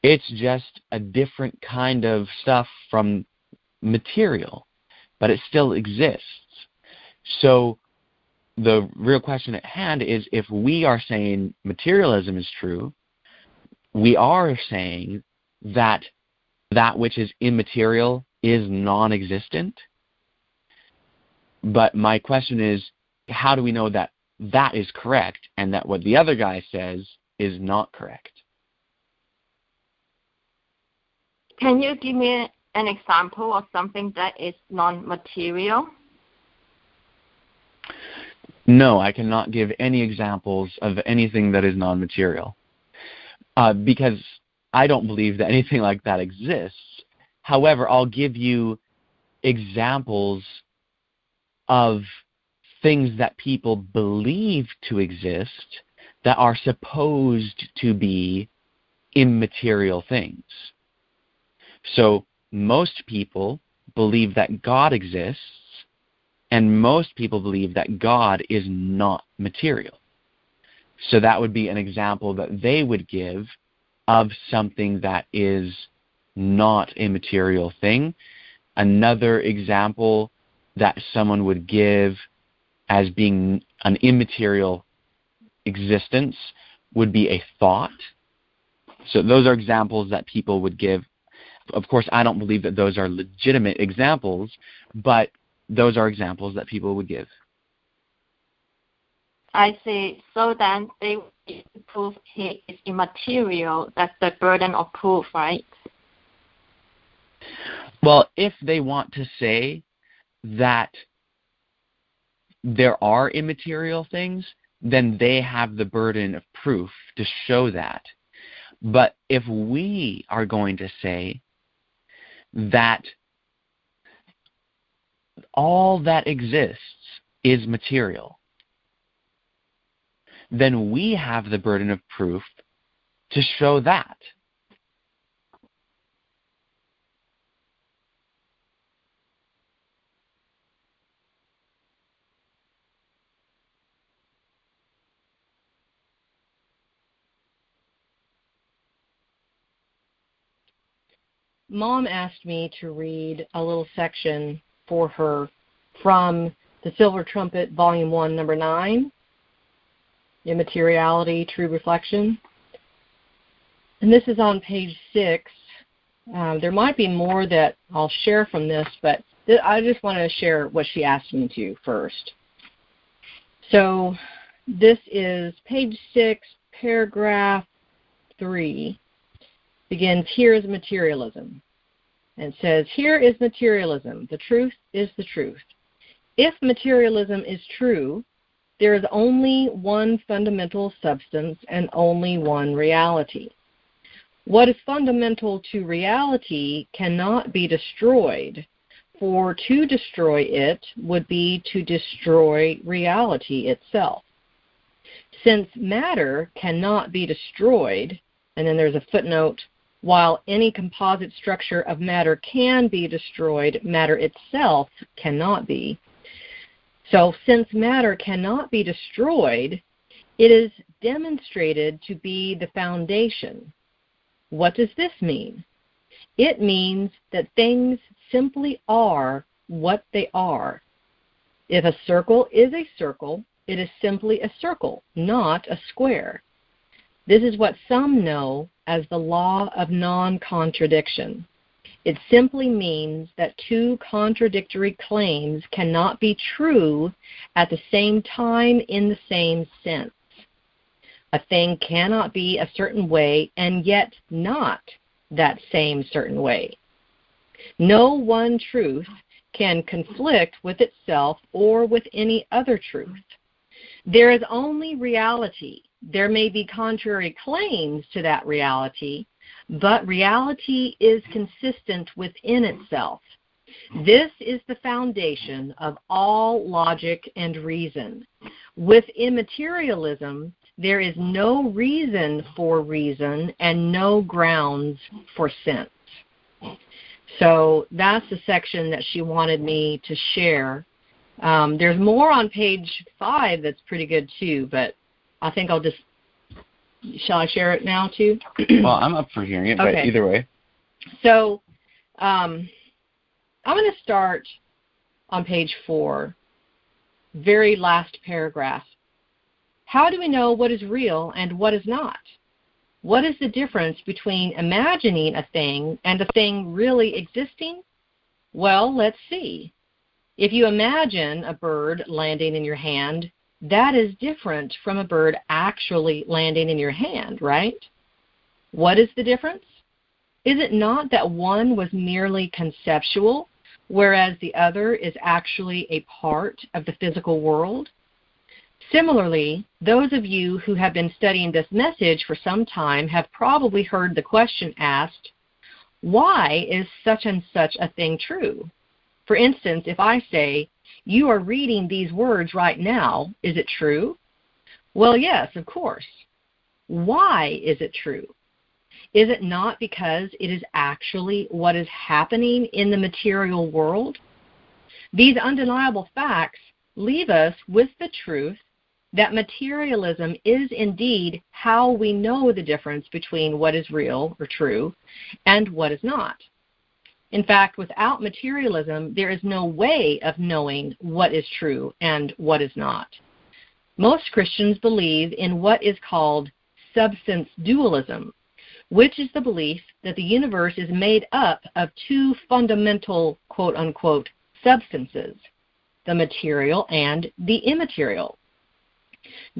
It's just a different kind of stuff from material, but it still exists. So the real question at hand is, if we are saying materialism is true, we are saying that that which is immaterial is non-existent. But my question is, how do we know that that is correct and that what the other guy says is not correct? Can you give me an example of something that is non-material? No, I cannot give any examples of anything that is non-material, because I don't believe that anything like that exists. However, I'll give you examples of things that people believe to exist that are supposed to be immaterial things. So most people believe that God exists, and most people believe that God is not material. So that would be an example that they would give of something that is not a material thing. Another example that someone would give as being an immaterial existence would be a thought. So those are examples that people would give. Of course, I don't believe that those are legitimate examples, but those are examples that people would give. I see. So then they prove he is immaterial. That's the burden of proof, right? Well, if they want to say that there are immaterial things, then they have the burden of proof to show that. But if we are going to say that all that exists is material, then we have the burden of proof to show that. Mom asked me to read a little section for her from the Silver Trumpet, Volume 1, Number 9, Immateriality, True Reflection. And this is on page 6. There might be more that I'll share from this, but I just want to share what she asked me to first. So this is page 6, paragraph 3. Begins, here is materialism. And it says, here is materialism. The truth is the truth. If materialism is true, there is only one fundamental substance and only one reality. What is fundamental to reality cannot be destroyed, for to destroy it would be to destroy reality itself. Since matter cannot be destroyed, and then there's a footnote, while any composite structure of matter can be destroyed, matter itself cannot be. So since matter cannot be destroyed, it is demonstrated to be the foundation. What does this mean? It means that things simply are what they are. If a circle is a circle, it is simply a circle, not a square. This is what some know as the law of non-contradiction. It simply means that two contradictory claims cannot be true at the same time in the same sense. A thing cannot be a certain way and yet not that same certain way. No one truth can conflict with itself or with any other truth. There is only reality. There may be contrary claims to that reality, but reality is consistent within itself. This is the foundation of all logic and reason. With immaterialism, there is no reason for reason and no grounds for sense. So that's the section that she wanted me to share. There's more on page 5 that's pretty good too, but I think shall I share it now too? Well, I'm up for hearing it, but either way. So I'm going to start on page 4, very last paragraph. How do we know what is real and what is not? What is the difference between imagining a thing and a thing really existing? Well, let's see. If you imagine a bird landing in your hand, that is different from a bird actually landing in your hand, right? What is the difference? Is it not that one was merely conceptual, whereas the other is actually a part of the physical world? Similarly, those of you who have been studying this message for some time have probably heard the question asked, why is such and such a thing true? For instance, if I say, you are reading these words right now, is it true? Well, yes, of course. Why is it true? Is it not because it is actually what is happening in the material world? These undeniable facts leave us with the truth that materialism is indeed how we know the difference between what is real or true and what is not. In fact, without materialism, there is no way of knowing what is true and what is not. Most Christians believe in what is called substance dualism, which is the belief that the universe is made up of two fundamental, quote-unquote, substances, the material and the immaterial.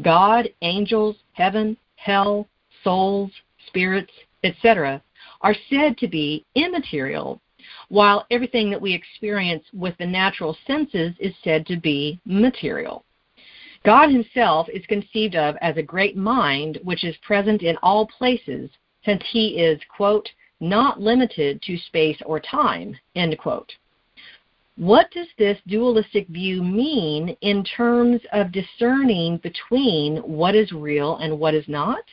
God, angels, heaven, hell, souls, spirits, etc. are said to be immaterial, while everything that we experience with the natural senses is said to be material. God himself is conceived of as a great mind which is present in all places, since he is, quote, not limited to space or time, end quote. What does this dualistic view mean in terms of discerning between what is real and what is not?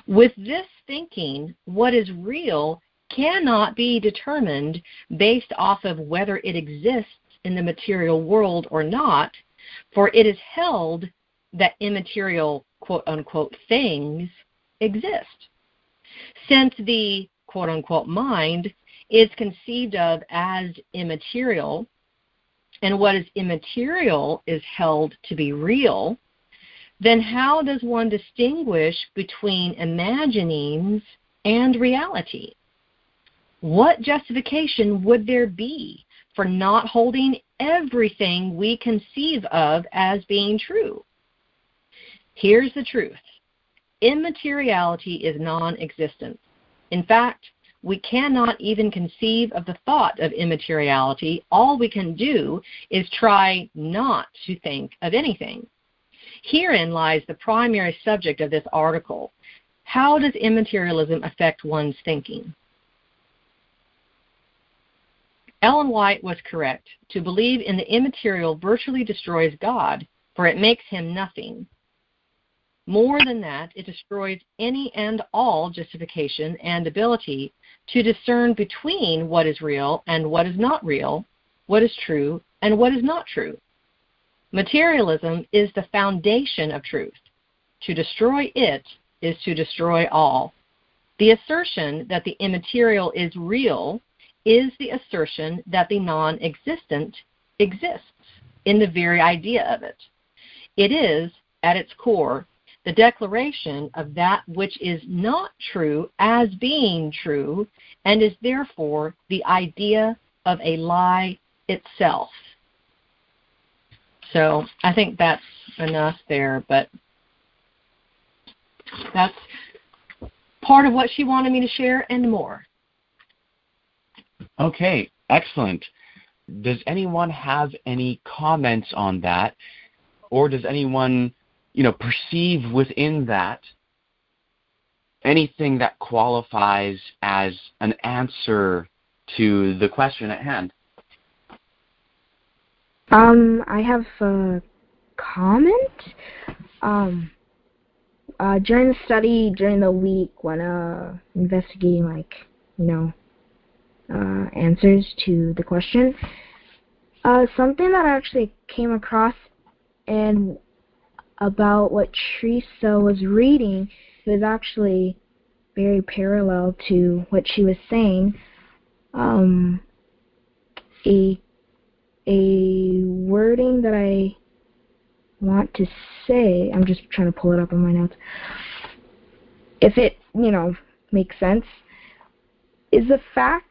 With this thinking, what is real cannot be determined based off of whether it exists in the material world or not, for it is held that immaterial, quote-unquote, things exist. Since the, quote-unquote, mind is conceived of as immaterial, and what is immaterial is held to be real, then how does one distinguish between imaginings and reality? What justification would there be for not holding everything we conceive of as being true? Here's the truth. Immateriality is non-existent. In fact, we cannot even conceive of the thought of immateriality. All we can do is try not to think of anything. Herein lies the primary subject of this article. How does immaterialism affect one's thinking? Ellen White was correct. To believe in the immaterial virtually destroys God, for it makes him nothing. More than that, it destroys any and all justification and ability to discern between what is real and what is not real, what is true and what is not true. Materialism is the foundation of truth. To destroy it is to destroy all. The assertion that the immaterial is real is the assertion that the non-existent exists in the very idea of it. It is, at its core, the declaration of that which is not true as being true, and is therefore the idea of a lie itself. So I think that's enough there, but that's part of what she wanted me to share and more. Okay, excellent. Does anyone have any comments on that? Or does anyone, perceive within that anything that qualifies as an answer to the question at hand? I have a comment. During the study, during the week, when investigating, answers to the question. Something that I actually came across and about what Teresa was reading was actually very parallel to what she was saying. A wording that I want to say, I'm just trying to pull it up in my notes, if it, makes sense, is the fact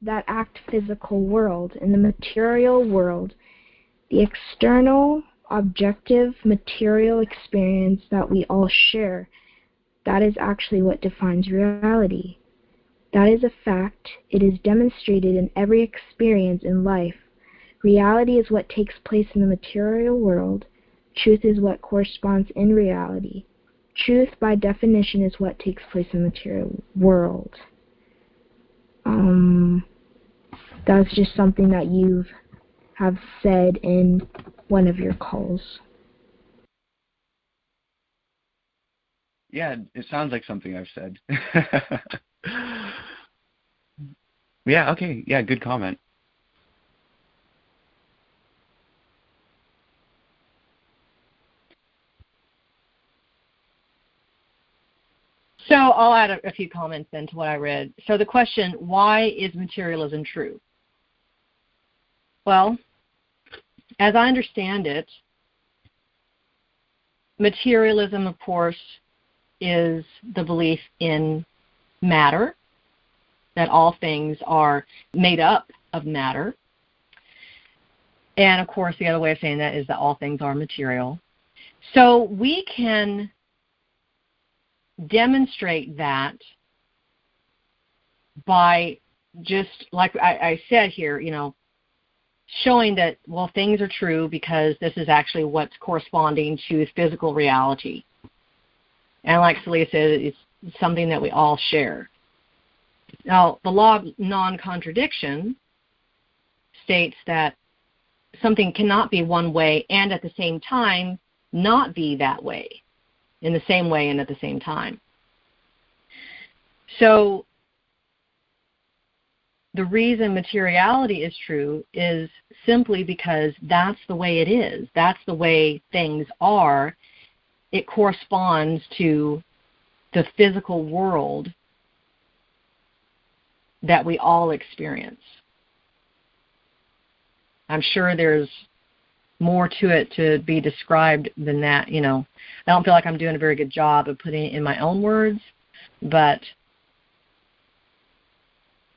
that act physical world, in the material world, the external, objective, material experience that we all share, that is actually what defines reality. That is a fact. It is demonstrated in every experience in life. Reality is what takes place in the material world. Truth is what corresponds in reality. Truth, by definition, is what takes place in the material world. That's just something that you have said in one of your calls. Yeah, it sounds like something I've said. Yeah, okay. Yeah, good comment. So I'll add a few comments then to what I read. So the question, why is materialism true? Well, as I understand it, materialism, of course, is the belief in matter, that all things are made up of matter. And, of course, the other way of saying that is that all things are material. So we can demonstrate that by just, like I said here, showing that, well, things are true because this is actually what's corresponding to physical reality. And like Celia said, it's something that we all share. Now, the law of non-contradiction states that something cannot be one way and at the same time not be that way, in the same way and at the same time. So the reason materiality is true is simply because that's the way it is. That's the way things are. It corresponds to the physical world that we all experience. I'm sure there's more to it to be described than that. I don't feel like I'm doing a very good job of putting it in my own words, but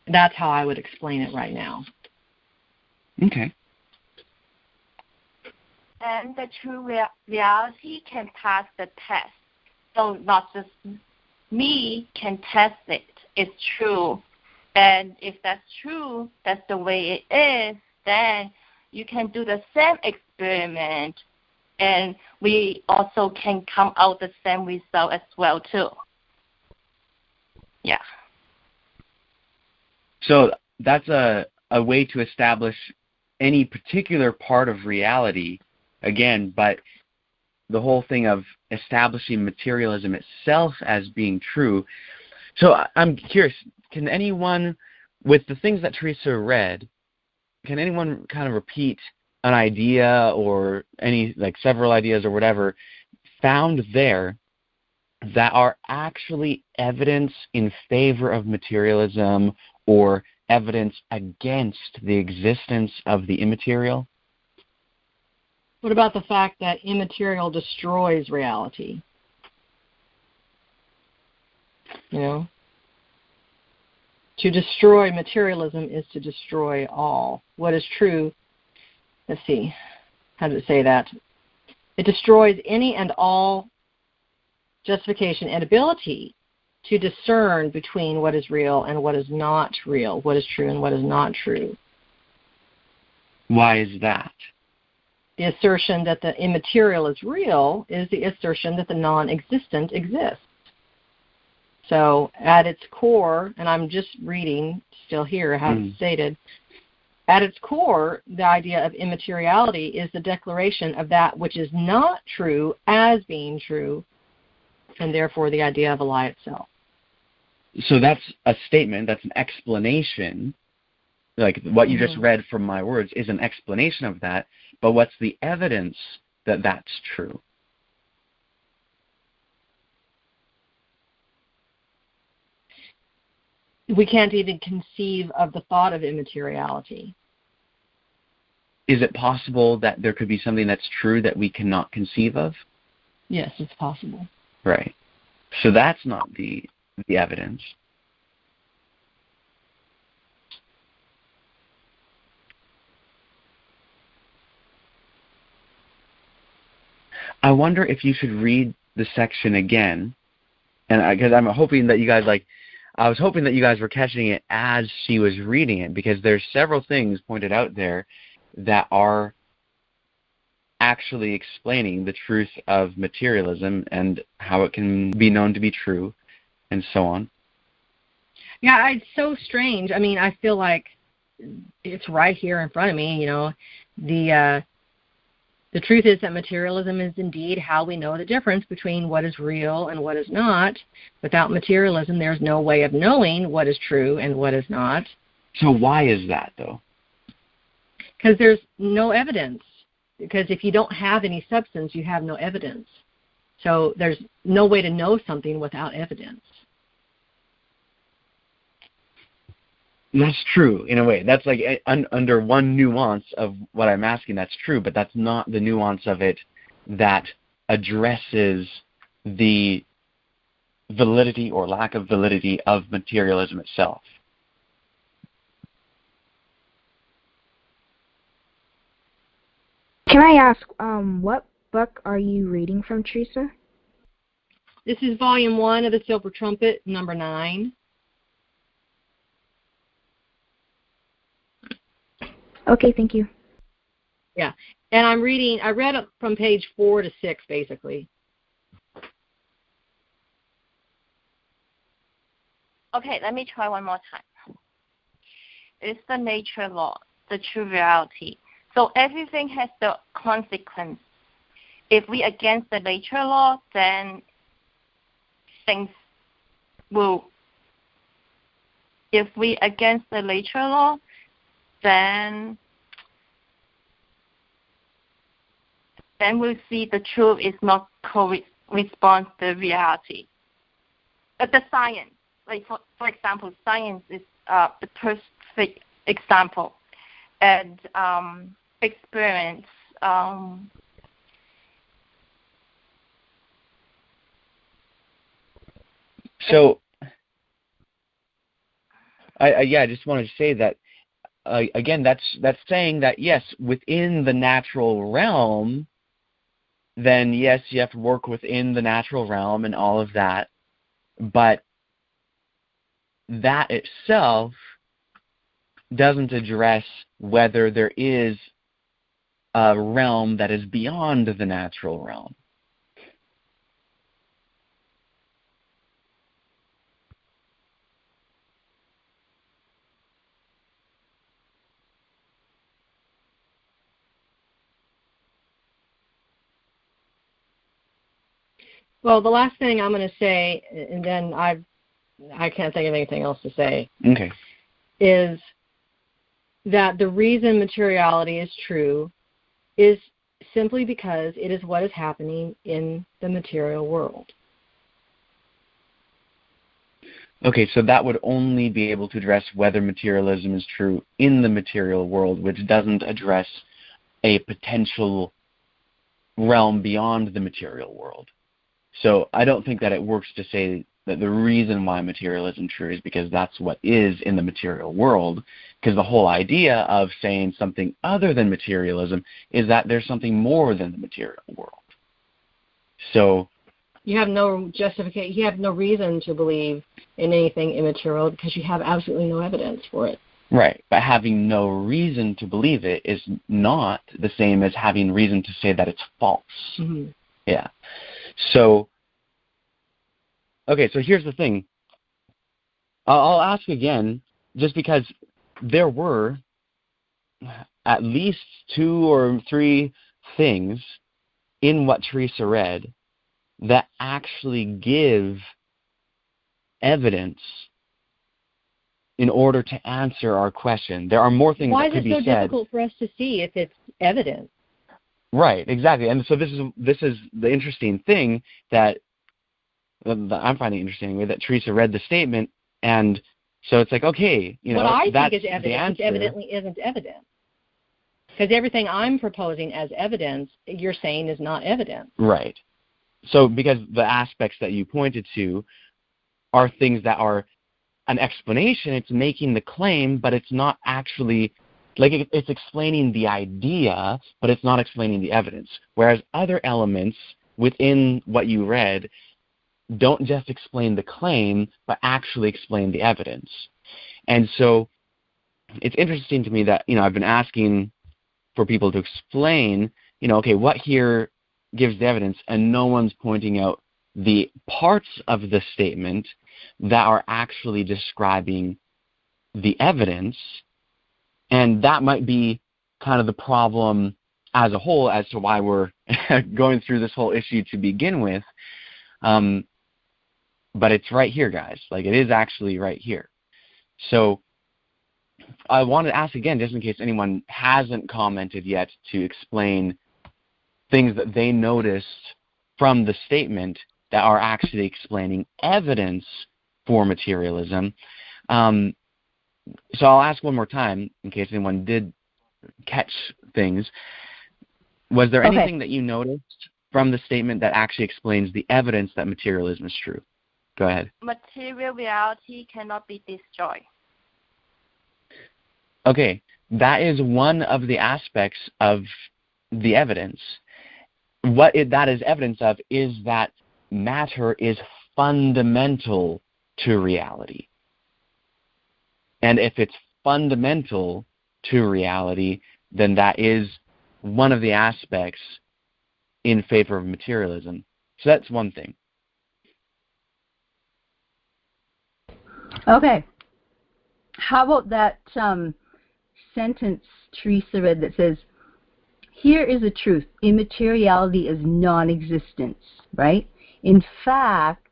that's how I would explain it right now. Okay. And the true reality can pass the test. So not just me can test it. It's true. And if that's true, that's the way it is, then you can do the same experiment, and we also can come out the same result as well, too. Yeah. So that's a way to establish any particular part of reality, again, but the whole thing of establishing materialism itself as being true. So I'm curious, can anyone, with the things that Teresa read, can anyone kind of repeat an idea or any, like several ideas or whatever, found there that are actually evidence in favor of materialism or evidence against the existence of the immaterial? What about the fact that immaterial destroys reality? To destroy materialism is to destroy all. What is true, let's see, how does it say that? It destroys any and all justification and ability to discern between what is real and what is not real, what is true and what is not true. Why is that? The assertion that the immaterial is real is the assertion that the non-existent exists. So at its core, and I'm just reading still here how it's stated, at its core, the idea of immateriality is the declaration of that which is not true as being true, and therefore the idea of a lie itself. So that's a statement, that's an explanation. Like what you just read from my words is an explanation of that, but what's the evidence that that's true? We can't even conceive of the thought of immateriality. Is it possible that there could be something that's true that we cannot conceive of? Yes, it's possible. Right. So that's not the evidence. I wonder if you should read the section again, and because I'm hoping that you guys I was hoping that you guys were catching it as she was reading it, because there's several things pointed out there that are actually explaining the truth of materialism and how it can be known to be true, and so on. Yeah, it's so strange. I mean, I feel like it's right here in front of me. You know, the truth is that materialism is indeed how we know the difference between what is real and what is not. Without materialism, there's no way of knowing what is true and what is not. So why is that, though? Because there's no evidence. Because if you don't have any substance, you have no evidence. So there's no way to know something without evidence. That's true, in a way. That's like under one nuance of what I'm asking, that's true, but that's not the nuance of it that addresses the validity or lack of validity of materialism itself. Can I ask, what book are you reading from, Teresa? This is Volume 1 of the Silver Trumpet, number 9. Okay, thank you. Yeah, and I read it from page 4 to 6, basically. Okay, let me try one more time. It's the nature law, the true reality. So everything has the consequence. If we against the nature law, then things will. If we against the nature law, then we'll see the truth is not correspond to the reality. But the science, like for example, science is the perfect example, and experience. So, I just wanted to say that. Again, that's saying that, yes, within the natural realm, then yes, you have to work within the natural realm and all of that, but that itself doesn't address whether there is a realm that is beyond the natural realm. Well, the last thing I'm going to say, and then I can't think of anything else to say, Okay. is that the reason materiality is true is simply because it is what is happening in the material world. Okay, so that would only be able to address whether materialism is true in the material world, which doesn't address a potential realm beyond the material world. So I don't think that it works to say that the reason why materialism is true is because that's what is in the material world, because the whole idea of saying something other than materialism is that there's something more than the material world. So you have no justification, you have no reason to believe in anything immaterial because you have absolutely no evidence for it. Right, but having no reason to believe it is not the same as having reason to say that it's false. Mm-hmm. Yeah. So, okay, so here's the thing. I'll ask again, just because there were at least 2 or 3 things in what Teresa read that actually give evidence in order to answer our question. There are more things that could be said. Why is it so difficult for us to see if it's evidence? Right, exactly. And so this is the interesting thing that I'm finding interesting, that Teresa read the statement, and so it's like, okay, what I that's think is evidence evidently isn't evidence. Because everything I'm proposing as evidence, you're saying is not evidence. Right. So because the aspects that you pointed to are things that are an explanation, it's making the claim, but it's not actually, like, it's explaining the idea, but it's not explaining the evidence. Whereas other elements within what you read don't just explain the claim, but actually explain the evidence. And so it's interesting to me that, I've been asking for people to explain, okay, what here gives the evidence, and no one's pointing out the parts of the statement that are actually describing the evidence. And that might be kind of the problem as a whole as to why we're going through this whole issue to begin with. But it's right here, guys. Like, it is actually right here. So I want to ask again, just in case anyone hasn't commented yet, to explain things that they noticed from the statement that are actually explaining evidence for materialism. So I'll ask one more time, in case anyone did catch things. Was there anything that you noticed from the statement that actually explains the evidence that materialism is true? Go ahead. Material reality cannot be destroyed. Okay, that is one of the aspects of the evidence. What that is evidence of is that matter is fundamental to reality. And if it's fundamental to reality, then that is one of the aspects in favor of materialism. So that's one thing. Okay. How about that sentence Teresa read that says, here is the truth. Immateriality is non-existence, right? In fact,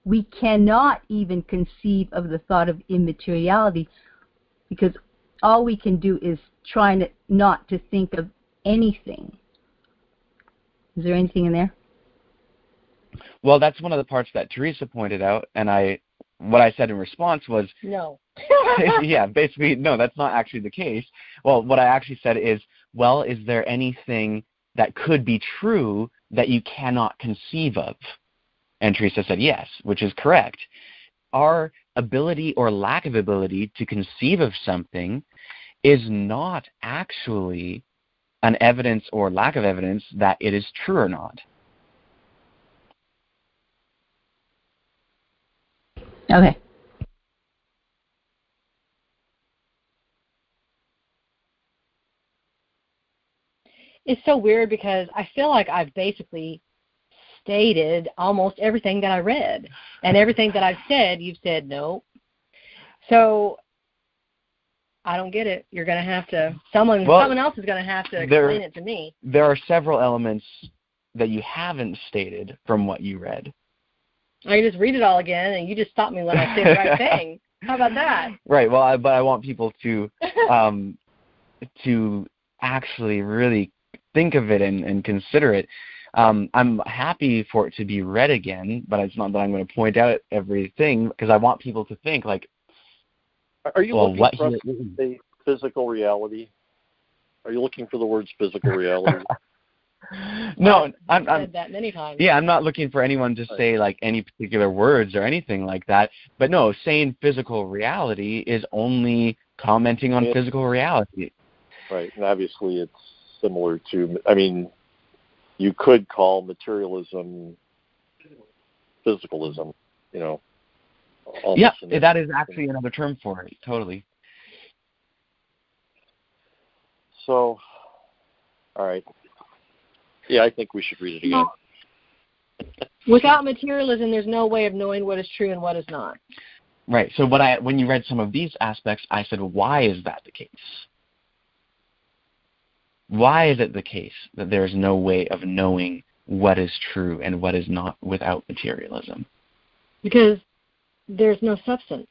we cannot even conceive of the thought of immateriality because all we can do is try not to think of anything. Is there anything in there? Well, that's one of the parts that Teresa pointed out, and what I said in response was, no. yeah, basically, no, that's not actually the case. Well, what I actually said is, well, is there anything that could be true that you cannot conceive of? And Teresa said yes, which is correct. Our ability or lack of ability to conceive of something is not actually an evidence or lack of evidence that it is true or not. Okay. It's so weird because I feel like I've basically stated almost everything that I read. And everything that I've said, you've said no. So I don't get it. You're going to have to, someone else is going to have to explain it to me. There are several elements that you haven't stated from what you read. I can just read it all again, and you just stop me when I say the right thing. How about that? Right. Well, but I want people to actually really think of it and consider it. I'm happy for it to be read again, but it's not that I'm going to point out everything because I want people to think like. Are you looking for us to say physical reality? Are you looking for the words physical reality? No, I've said that many times. Yeah, I'm not looking for anyone to say like any particular words or anything like that. But no, saying physical reality is only commenting on physical reality. Right, and obviously it's similar to, I mean, you could call materialism physicalism, you know. Yeah, that is actually another term for it, totally. So, all right. Yeah, I think we should read it again. Without materialism, there's no way of knowing what is true and what is not. Right. So when you read some of these aspects, I said, why is that the case? Why is it the case that there is no way of knowing what is true and what is not without materialism? Because there's no substance.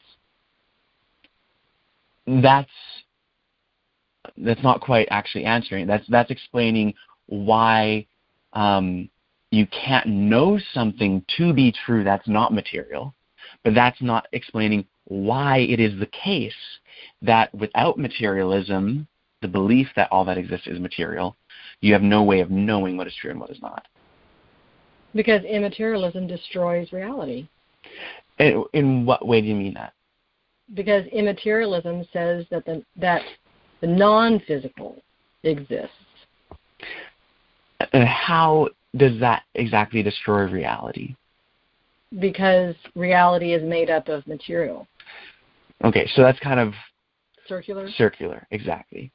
That's not quite actually answering. That's explaining why you can't know something to be true that's not material, but that's not explaining why it is the case that without materialism, the belief that all that exists is material, you have no way of knowing what is true and what is not. Because immaterialism destroys reality. In what way do you mean that? Because immaterialism says that the non-physical exists. How does that exactly destroy reality? Because reality is made up of material. Okay, so that's kind of circular, exactly.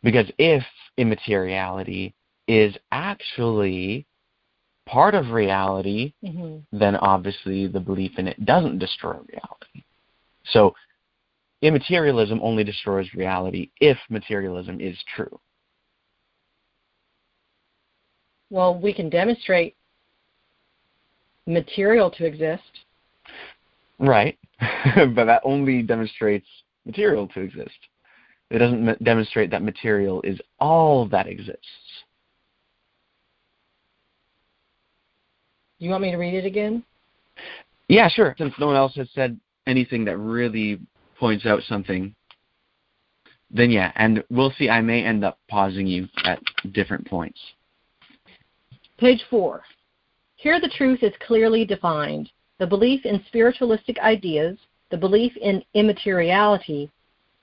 Because if immateriality is actually part of reality, then obviously the belief in it doesn't destroy reality. So immaterialism only destroys reality if materialism is true. Well, we can demonstrate material to exist. Right, but that only demonstrates material to exist. It doesn't demonstrate that material is all that exists. You want me to read it again? Yeah, sure. Since no one else has said anything that really points out something, then yeah, and we'll see. I may end up pausing you at different points. Page 4. Here the truth is clearly defined. The belief in spiritualistic ideas, the belief in immateriality,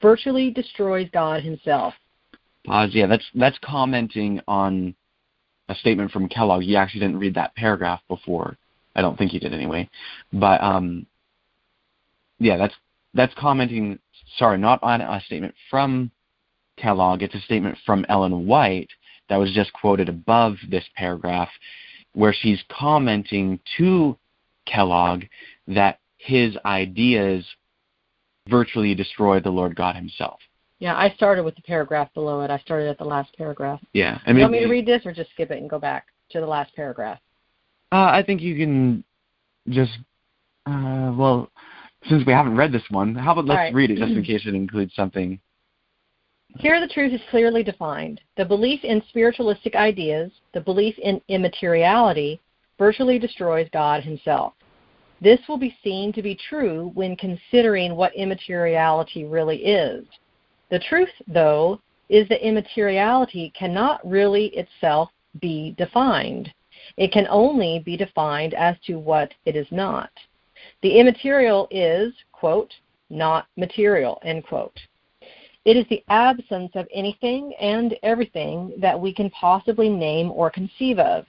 virtually destroys God himself. Pause. Yeah, that's commenting on a statement from Kellogg. He actually didn't read that paragraph before. I don't think he did anyway. But yeah, that's commenting. Sorry, not on a statement from Kellogg. It's a statement from Ellen White that was just quoted above this paragraph, where she's commenting to Kellogg that his ideas virtually destroy the Lord God himself. Yeah, I started with the paragraph below it. I started at the last paragraph. Yeah. You want me to read this or just skip it and go back to the last paragraph? I think you can just, well, since we haven't read this one, how about let's read it just in case it includes something. Here the truth is clearly defined. The belief in spiritualistic ideas, the belief in immateriality, virtually destroys God himself. This will be seen to be true when considering what immateriality really is. The truth, though, is that immateriality cannot really itself be defined. It can only be defined as to what it is not. The immaterial is, quote, not material, end quote. It is the absence of anything and everything that we can possibly name or conceive of.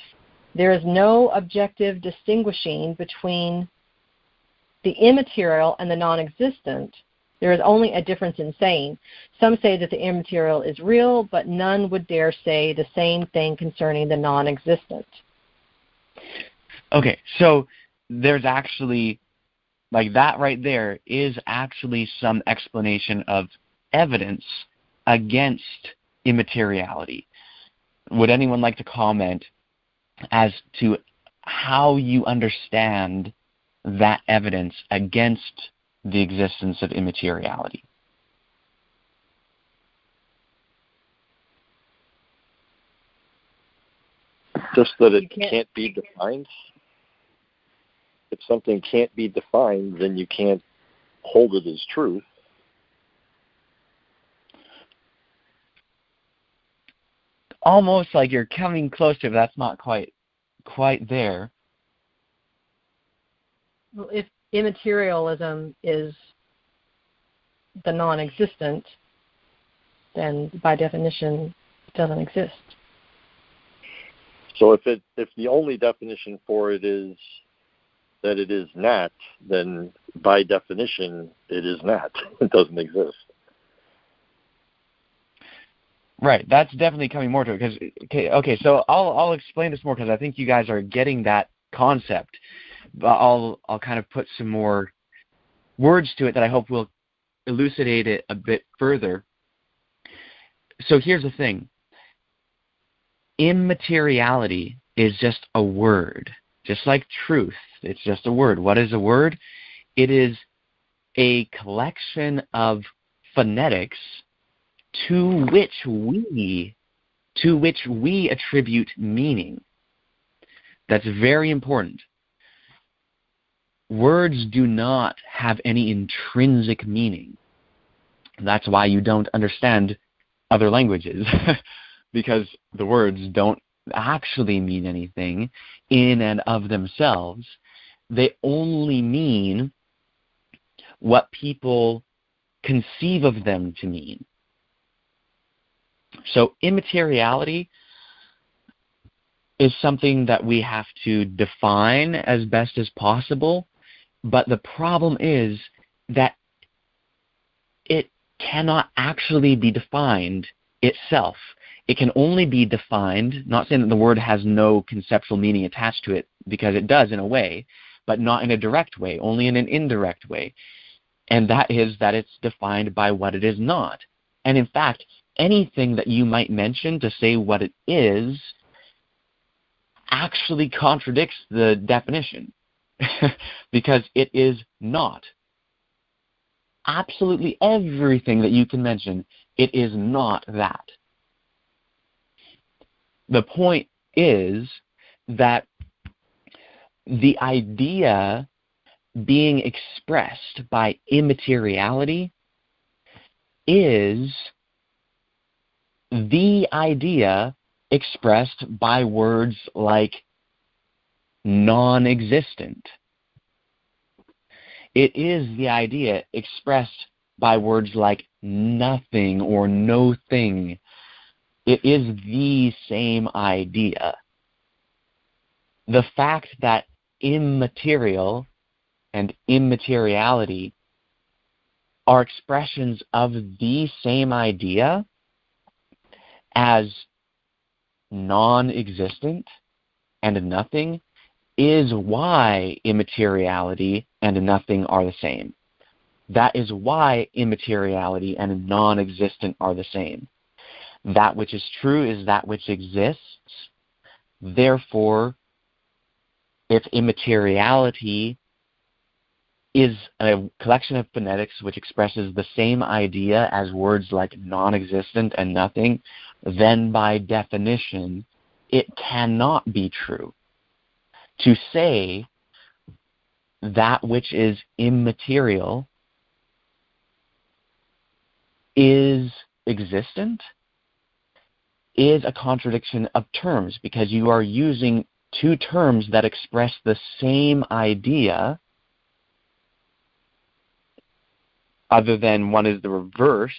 There is no objective distinguishing between the immaterial and the non-existent. There is only a difference in saying. Some say that the immaterial is real, but none would dare say the same thing concerning the non-existent. Okay, so there's actually, like that right there is actually some explanation of evidence against immateriality. Would anyone like to comment as to how you understand that evidence against the existence of immateriality? Just that it can't be defined. If something can't be defined, then you can't hold it as truth. Almost like you're coming close to it, but that's not quite there. Well, if immaterialism is the non-existent, then by definition it doesn't exist. So if the only definition for it is that it is not, then by definition it is not. It doesn't exist. Right, that's definitely coming more to it. Okay, so I'll explain this more because I think you guys are getting that concept. But I'll kind of put some more words to it that I hope will elucidate it a bit further. So here's the thing. Immateriality is just a word. just like truth. It's just a word. What is a word? It is a collection of phonetics to which we attribute meaning. That's very important. Words do not have any intrinsic meaning. That's why you don't understand other languages, because the words don't actually mean anything in and of themselves. They only mean what people conceive of them to mean. So immateriality is something that we have to define as best as possible, but the problem is that it cannot actually be defined itself. It can only be defined, not saying that the word has no conceptual meaning attached to it, because it does in a way, but not in a direct way, only in an indirect way. And that is that it's defined by what it is not. And in fact, anything that you might mention to say what it is actually contradicts the definition because it is not. Absolutely everything that you can mention, it is not that. The point is that the idea being expressed by immateriality is the idea expressed by words like non-existent. It is the idea expressed by words like nothing or no thing. It is the same idea. The fact that immaterial and immateriality are expressions of the same idea as non-existent and nothing is why immateriality and nothing are the same. That is why immateriality and non-existent are the same. That which is true is that which exists. Therefore, if immateriality is a collection of phonetics which expresses the same idea as words like non-existent and nothing, then by definition, it cannot be true. To say that which is immaterial is existent is a contradiction of terms, because you are using two terms that express the same idea, other than one is the reverse,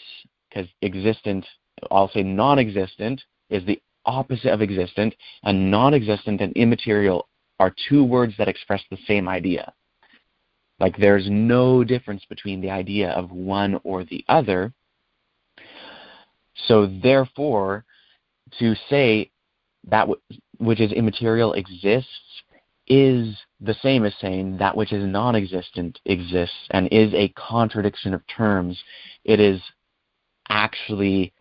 because existent, I'll say non-existent, is the opposite of existent, and non-existent and immaterial are two words that express the same idea. Like there's no difference between the idea of one or the other. So therefore, to say that which is immaterial exists is the same as saying that which is non-existent exists, and is a contradiction of terms. It is actually,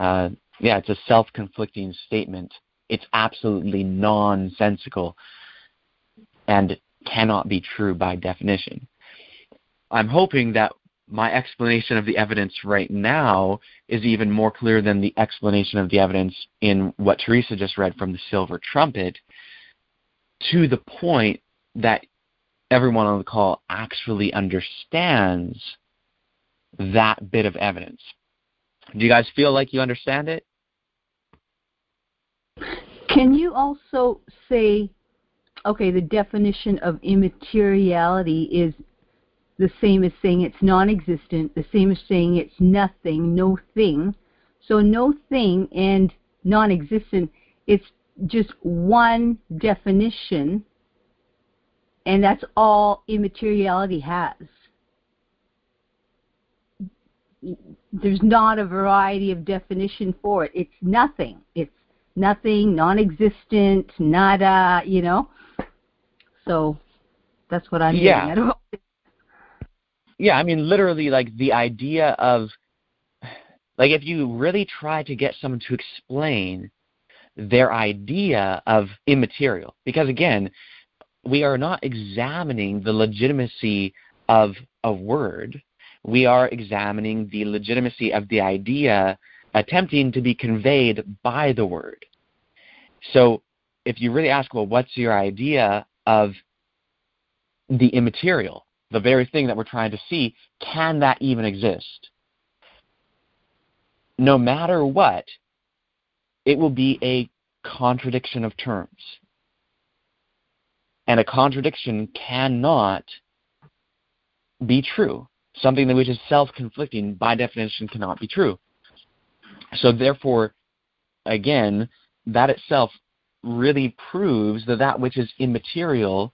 it's a self-conflicting statement. It's absolutely nonsensical and cannot be true by definition. I'm hoping that my explanation of the evidence right now is even more clear than the explanation of the evidence in what Teresa just read from the Silver Trumpet, to the point that everyone on the call actually understands that bit of evidence. Do you guys feel like you understand it? Can you also say, okay, the definition of immateriality is the same as saying it's non-existent, the same as saying it's nothing, no thing. So no thing and non-existent, it's just one definition, and that's all immateriality has. There's not a variety of definition for it. It's nothing. It's nothing, non-existent, nada, So that's what I'm getting at. Yeah, I mean, literally, like, the idea of, like, if you really try to get someone to explain their idea of immaterial, because, again, we are not examining the legitimacy of a word. We are examining the legitimacy of the idea attempting to be conveyed by the word. So if you really ask, well, what's your idea of the immaterial, the very thing that we're trying to see, can that even exist? No matter what, it will be a contradiction of terms. And a contradiction cannot be true. Something which is self-conflicting, by definition, cannot be true. So therefore, again, that itself really proves that that which is immaterial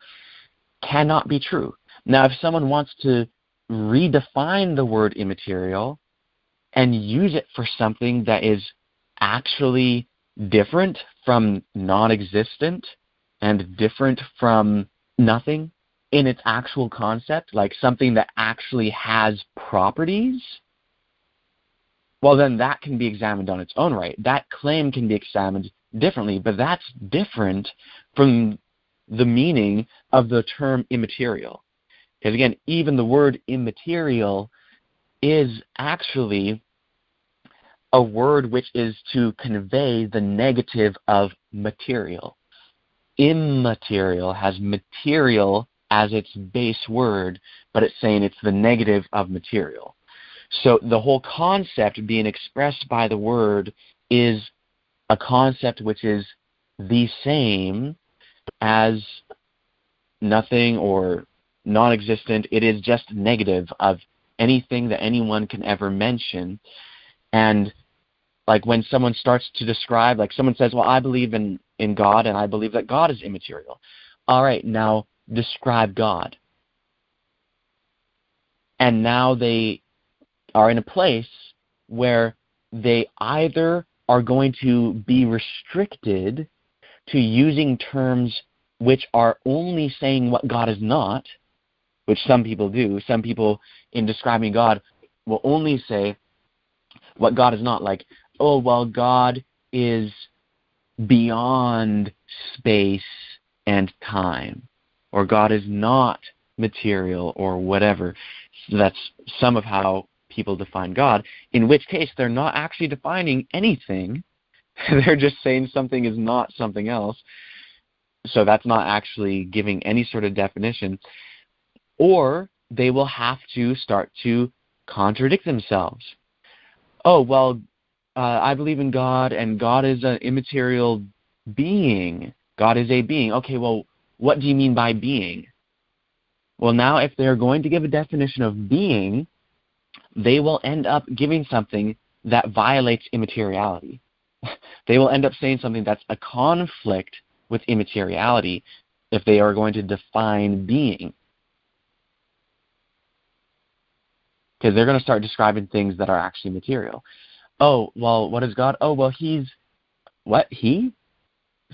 cannot be true. Now, if someone wants to redefine the word immaterial and use it for something that is actually different from non-existent and different from nothing in its actual concept, like something that actually has properties, well, then that can be examined on its own right. That claim can be examined differently, but that's different from the meaning of the term immaterial. Because again, even the word immaterial is actually a word which is to convey the negative of material. Immaterial has material as its base word, but it's saying it's the negative of material. So the whole concept being expressed by the word is a concept which is the same as nothing or non-existent. It is just negative of anything that anyone can ever mention. And like when someone starts to describe, like someone says, well, I believe in God and I believe that God is immaterial. All right, now describe God. And now they are in a place where they either are going to be restricted to using terms which are only saying what God is not, which some people do. Some people, in describing God, will only say what God is not, like, oh, well, God is beyond space and time, or God is not material, or whatever. So that's some of how people define God, in which case they're not actually defining anything. They're just saying something is not something else. So that's not actually giving any sort of definition. Or they will have to start to contradict themselves. Oh, well, I believe in God, and God is an immaterial being. God is a being. Okay, well, what do you mean by being? Well, now if they're going to give a definition of being, they will end up giving something that violates immateriality. They will end up saying something that's a conflict with immateriality if they are going to define being. Because they're going to start describing things that are actually material. Oh, well, what is God? Oh, well, he's... What? He?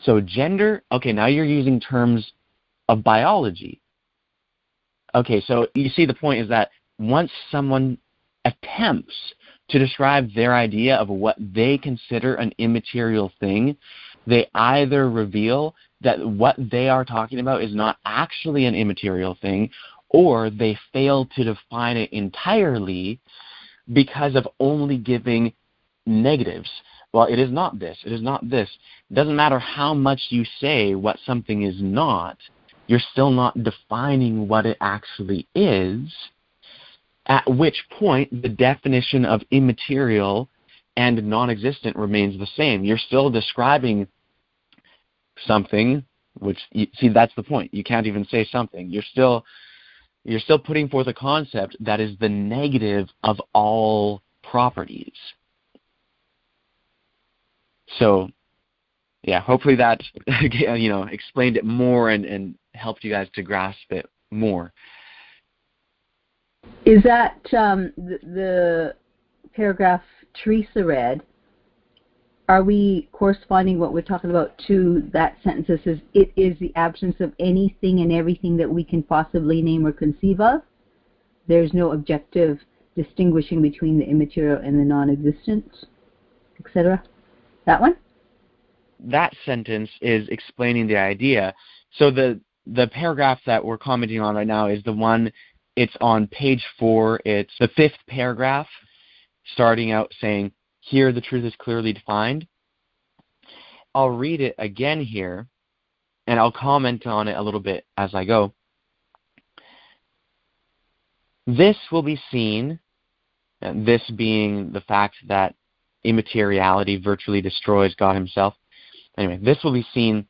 So gender? Okay, now you're using terms of biology. Okay, so you see the point is that once someone attempts to describe their idea of what they consider an immaterial thing, they either reveal that what they are talking about is not actually an immaterial thing, or they fail to define it entirely because of only giving negatives. Well, it is not this. It is not this. It doesn't matter how much you say what something is not, you're still not defining what it actually is, at which point the definition of immaterial and non-existent remains the same. You're still describing something, which, see, that's the point. You can't even say something. You're still putting forth a concept that is the negative of all properties. So, yeah, hopefully that explained it more and helped you guys to grasp it more. Is that the paragraph Teresa read? Are we corresponding what we're talking about to that sentence that says, it is the absence of anything and everything that we can possibly name or conceive of? There's no objective distinguishing between the immaterial and the non-existent, etc.? That one? That sentence is explaining the idea. So the the paragraph that we're commenting on right now is the one, it's on page 4. It's the 5th paragraph, starting out saying, here the truth is clearly defined. I'll read it again here, and I'll comment on it a little bit as I go. This will be seen, and this being the fact that immateriality virtually destroys God himself. Anyway, this will be seen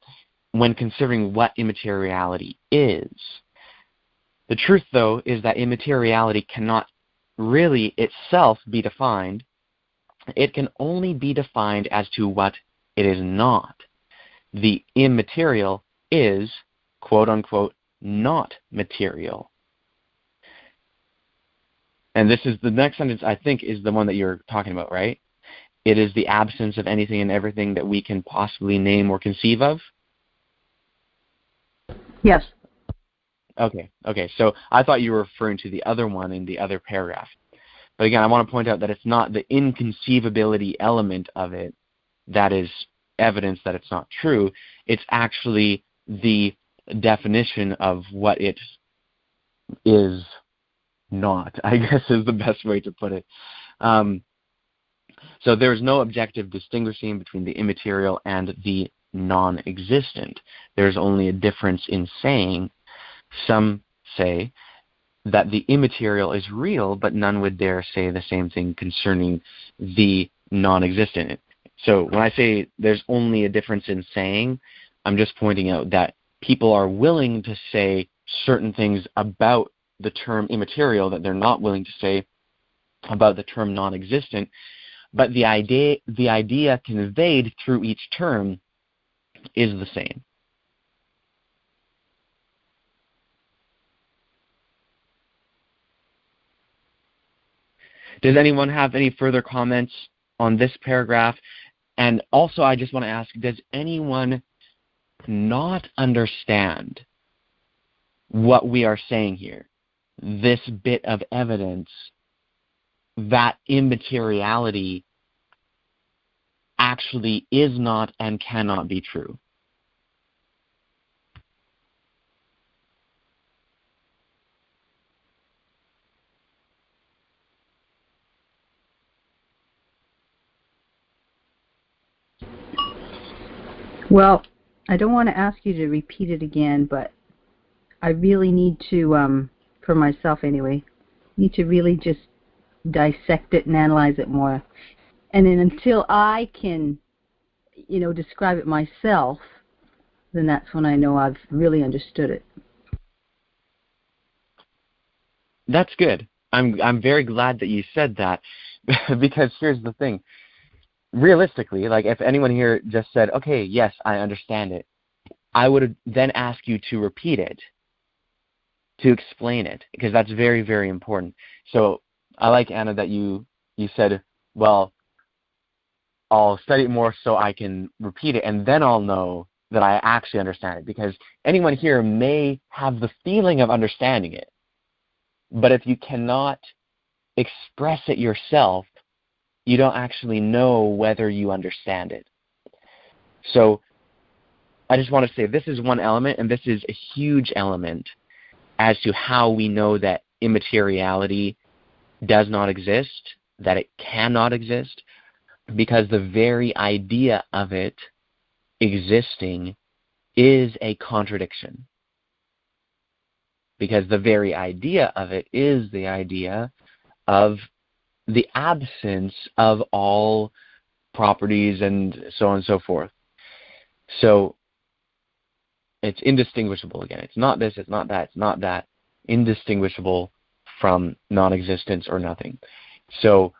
when considering what immateriality is. The truth, though, is that immateriality cannot really itself be defined. It can only be defined as to what it is not. The immaterial is, quote unquote, not material. And this is the next sentence, I think, is the one that you're talking about, right? It is the absence of anything and everything that we can possibly name or conceive of. Yes. Okay. So I thought you were referring to the other one in the other paragraph. But again, I want to point out that it's not the inconceivability element of it that is evidence that it's not true. It's actually the definition of what it is not, I guess, is the best way to put it. So there's no objective distinguishing between the immaterial and the non-existent. There's only a difference in saying. Some say that the immaterial is real, but none would dare say the same thing concerning the non-existent. So when I say there's only a difference in saying, I'm just pointing out that people are willing to say certain things about the term immaterial that they're not willing to say about the term non-existent, but the idea conveyed through each term is the same. Does anyone have any further comments on this paragraph? And also, I just want to ask, does anyone not understand what we are saying here? This bit of evidence that immateriality actually is not and cannot be true. Well, I don't want to ask you to repeat it again, but I really need to, for myself anyway, need to really just dissect it and analyze it more. And then until I can, describe it myself, then that's when I know I've really understood it. That's good. I'm very glad that you said that, because here's the thing. Realistically, like if anyone here just said, okay, yes, I understand it, I would then ask you to repeat it, to explain it, because that's very, very important. So I like, Anna, that you said, well, I'll study it more so I can repeat it, and then I'll know that I actually understand it, because anyone here may have the feeling of understanding it, but if you cannot express it yourself, you don't actually know whether you understand it. So I just want to say this is one element, and this is a huge element as to how we know that immateriality does not exist, that it cannot exist, because the very idea of it existing is a contradiction. Because the very idea of it is the idea of the absence of all properties and so on and so forth. So it's indistinguishable again. It's not this, it's not that, it's not that. Indistinguishable from non-existence or nothing. So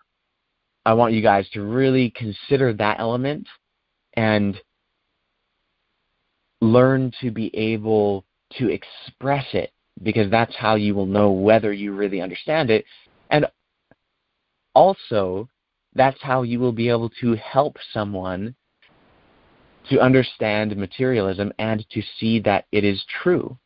I want you guys to really consider that element and learn to be able to express it, because that's how you will know whether you really understand it. And also, that's how you will be able to help someone to understand materialism and to see that it is true.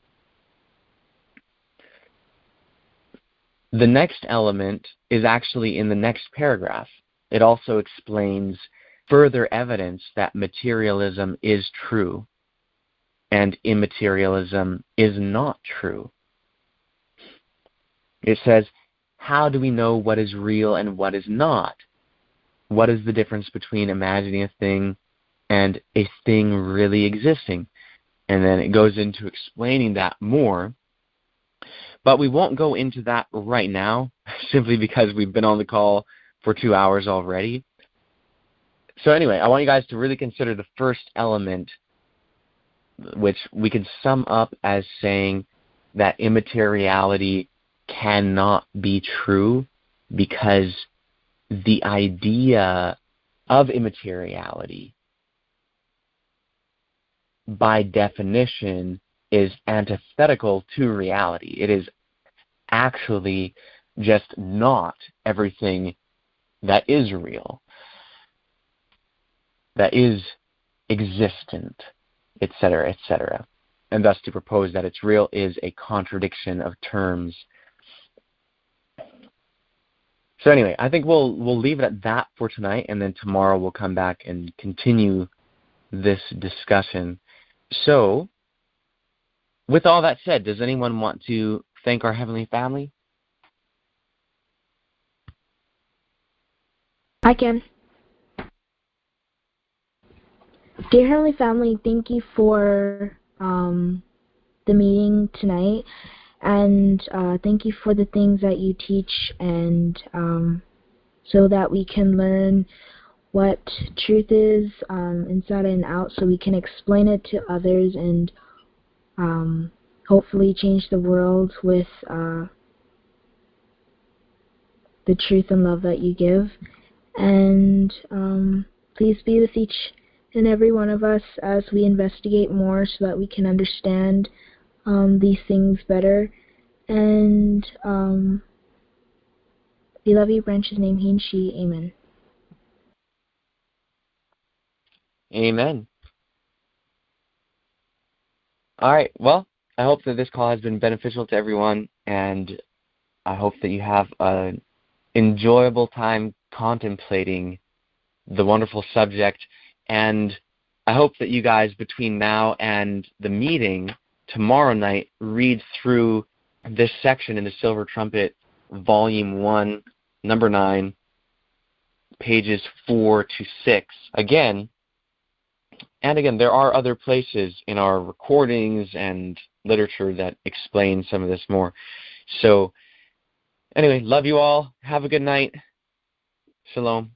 The next element is actually in the next paragraph. It also explains further evidence that materialism is true. and immaterialism is not true. It says, how do we know what is real and what is not? What is the difference between imagining a thing and a thing really existing? And then it goes into explaining that more. But we won't go into that right now, simply because we've been on the call for 2 hours already. So anyway, I want you guys to really consider the first element, which we can sum up as saying that immateriality cannot be true, because the idea of immateriality, by definition, is antithetical to reality. It is actually just not everything that is real, that is existent, etc., etc. And thus to propose that it's real is a contradiction of terms. So anyway, I think we'll leave it at that for tonight, and then tomorrow we'll come back and continue this discussion. So, with all that said, does anyone want to thank our Heavenly Family? I can. Dear Heavenly Family, thank you for the meeting tonight, and thank you for the things that you teach, and so that we can learn what truth is inside and out, so we can explain it to others and hopefully change the world with the truth and love that you give. And please be with each and every one of us as we investigate more, so that we can understand these things better. And we love you, branches name he and she. Amen. Amen. All right. Well, I hope that this call has been beneficial to everyone, and I hope that you have an enjoyable time contemplating the wonderful subject. And I hope that you guys, between now and the meeting tomorrow night, read through this section in the Silver Trumpet, Volume 1, Number 9, pages 4 to 6. Again, there are other places in our recordings and literature that explain some of this more. So, anyway, love you all. Have a good night. Shalom.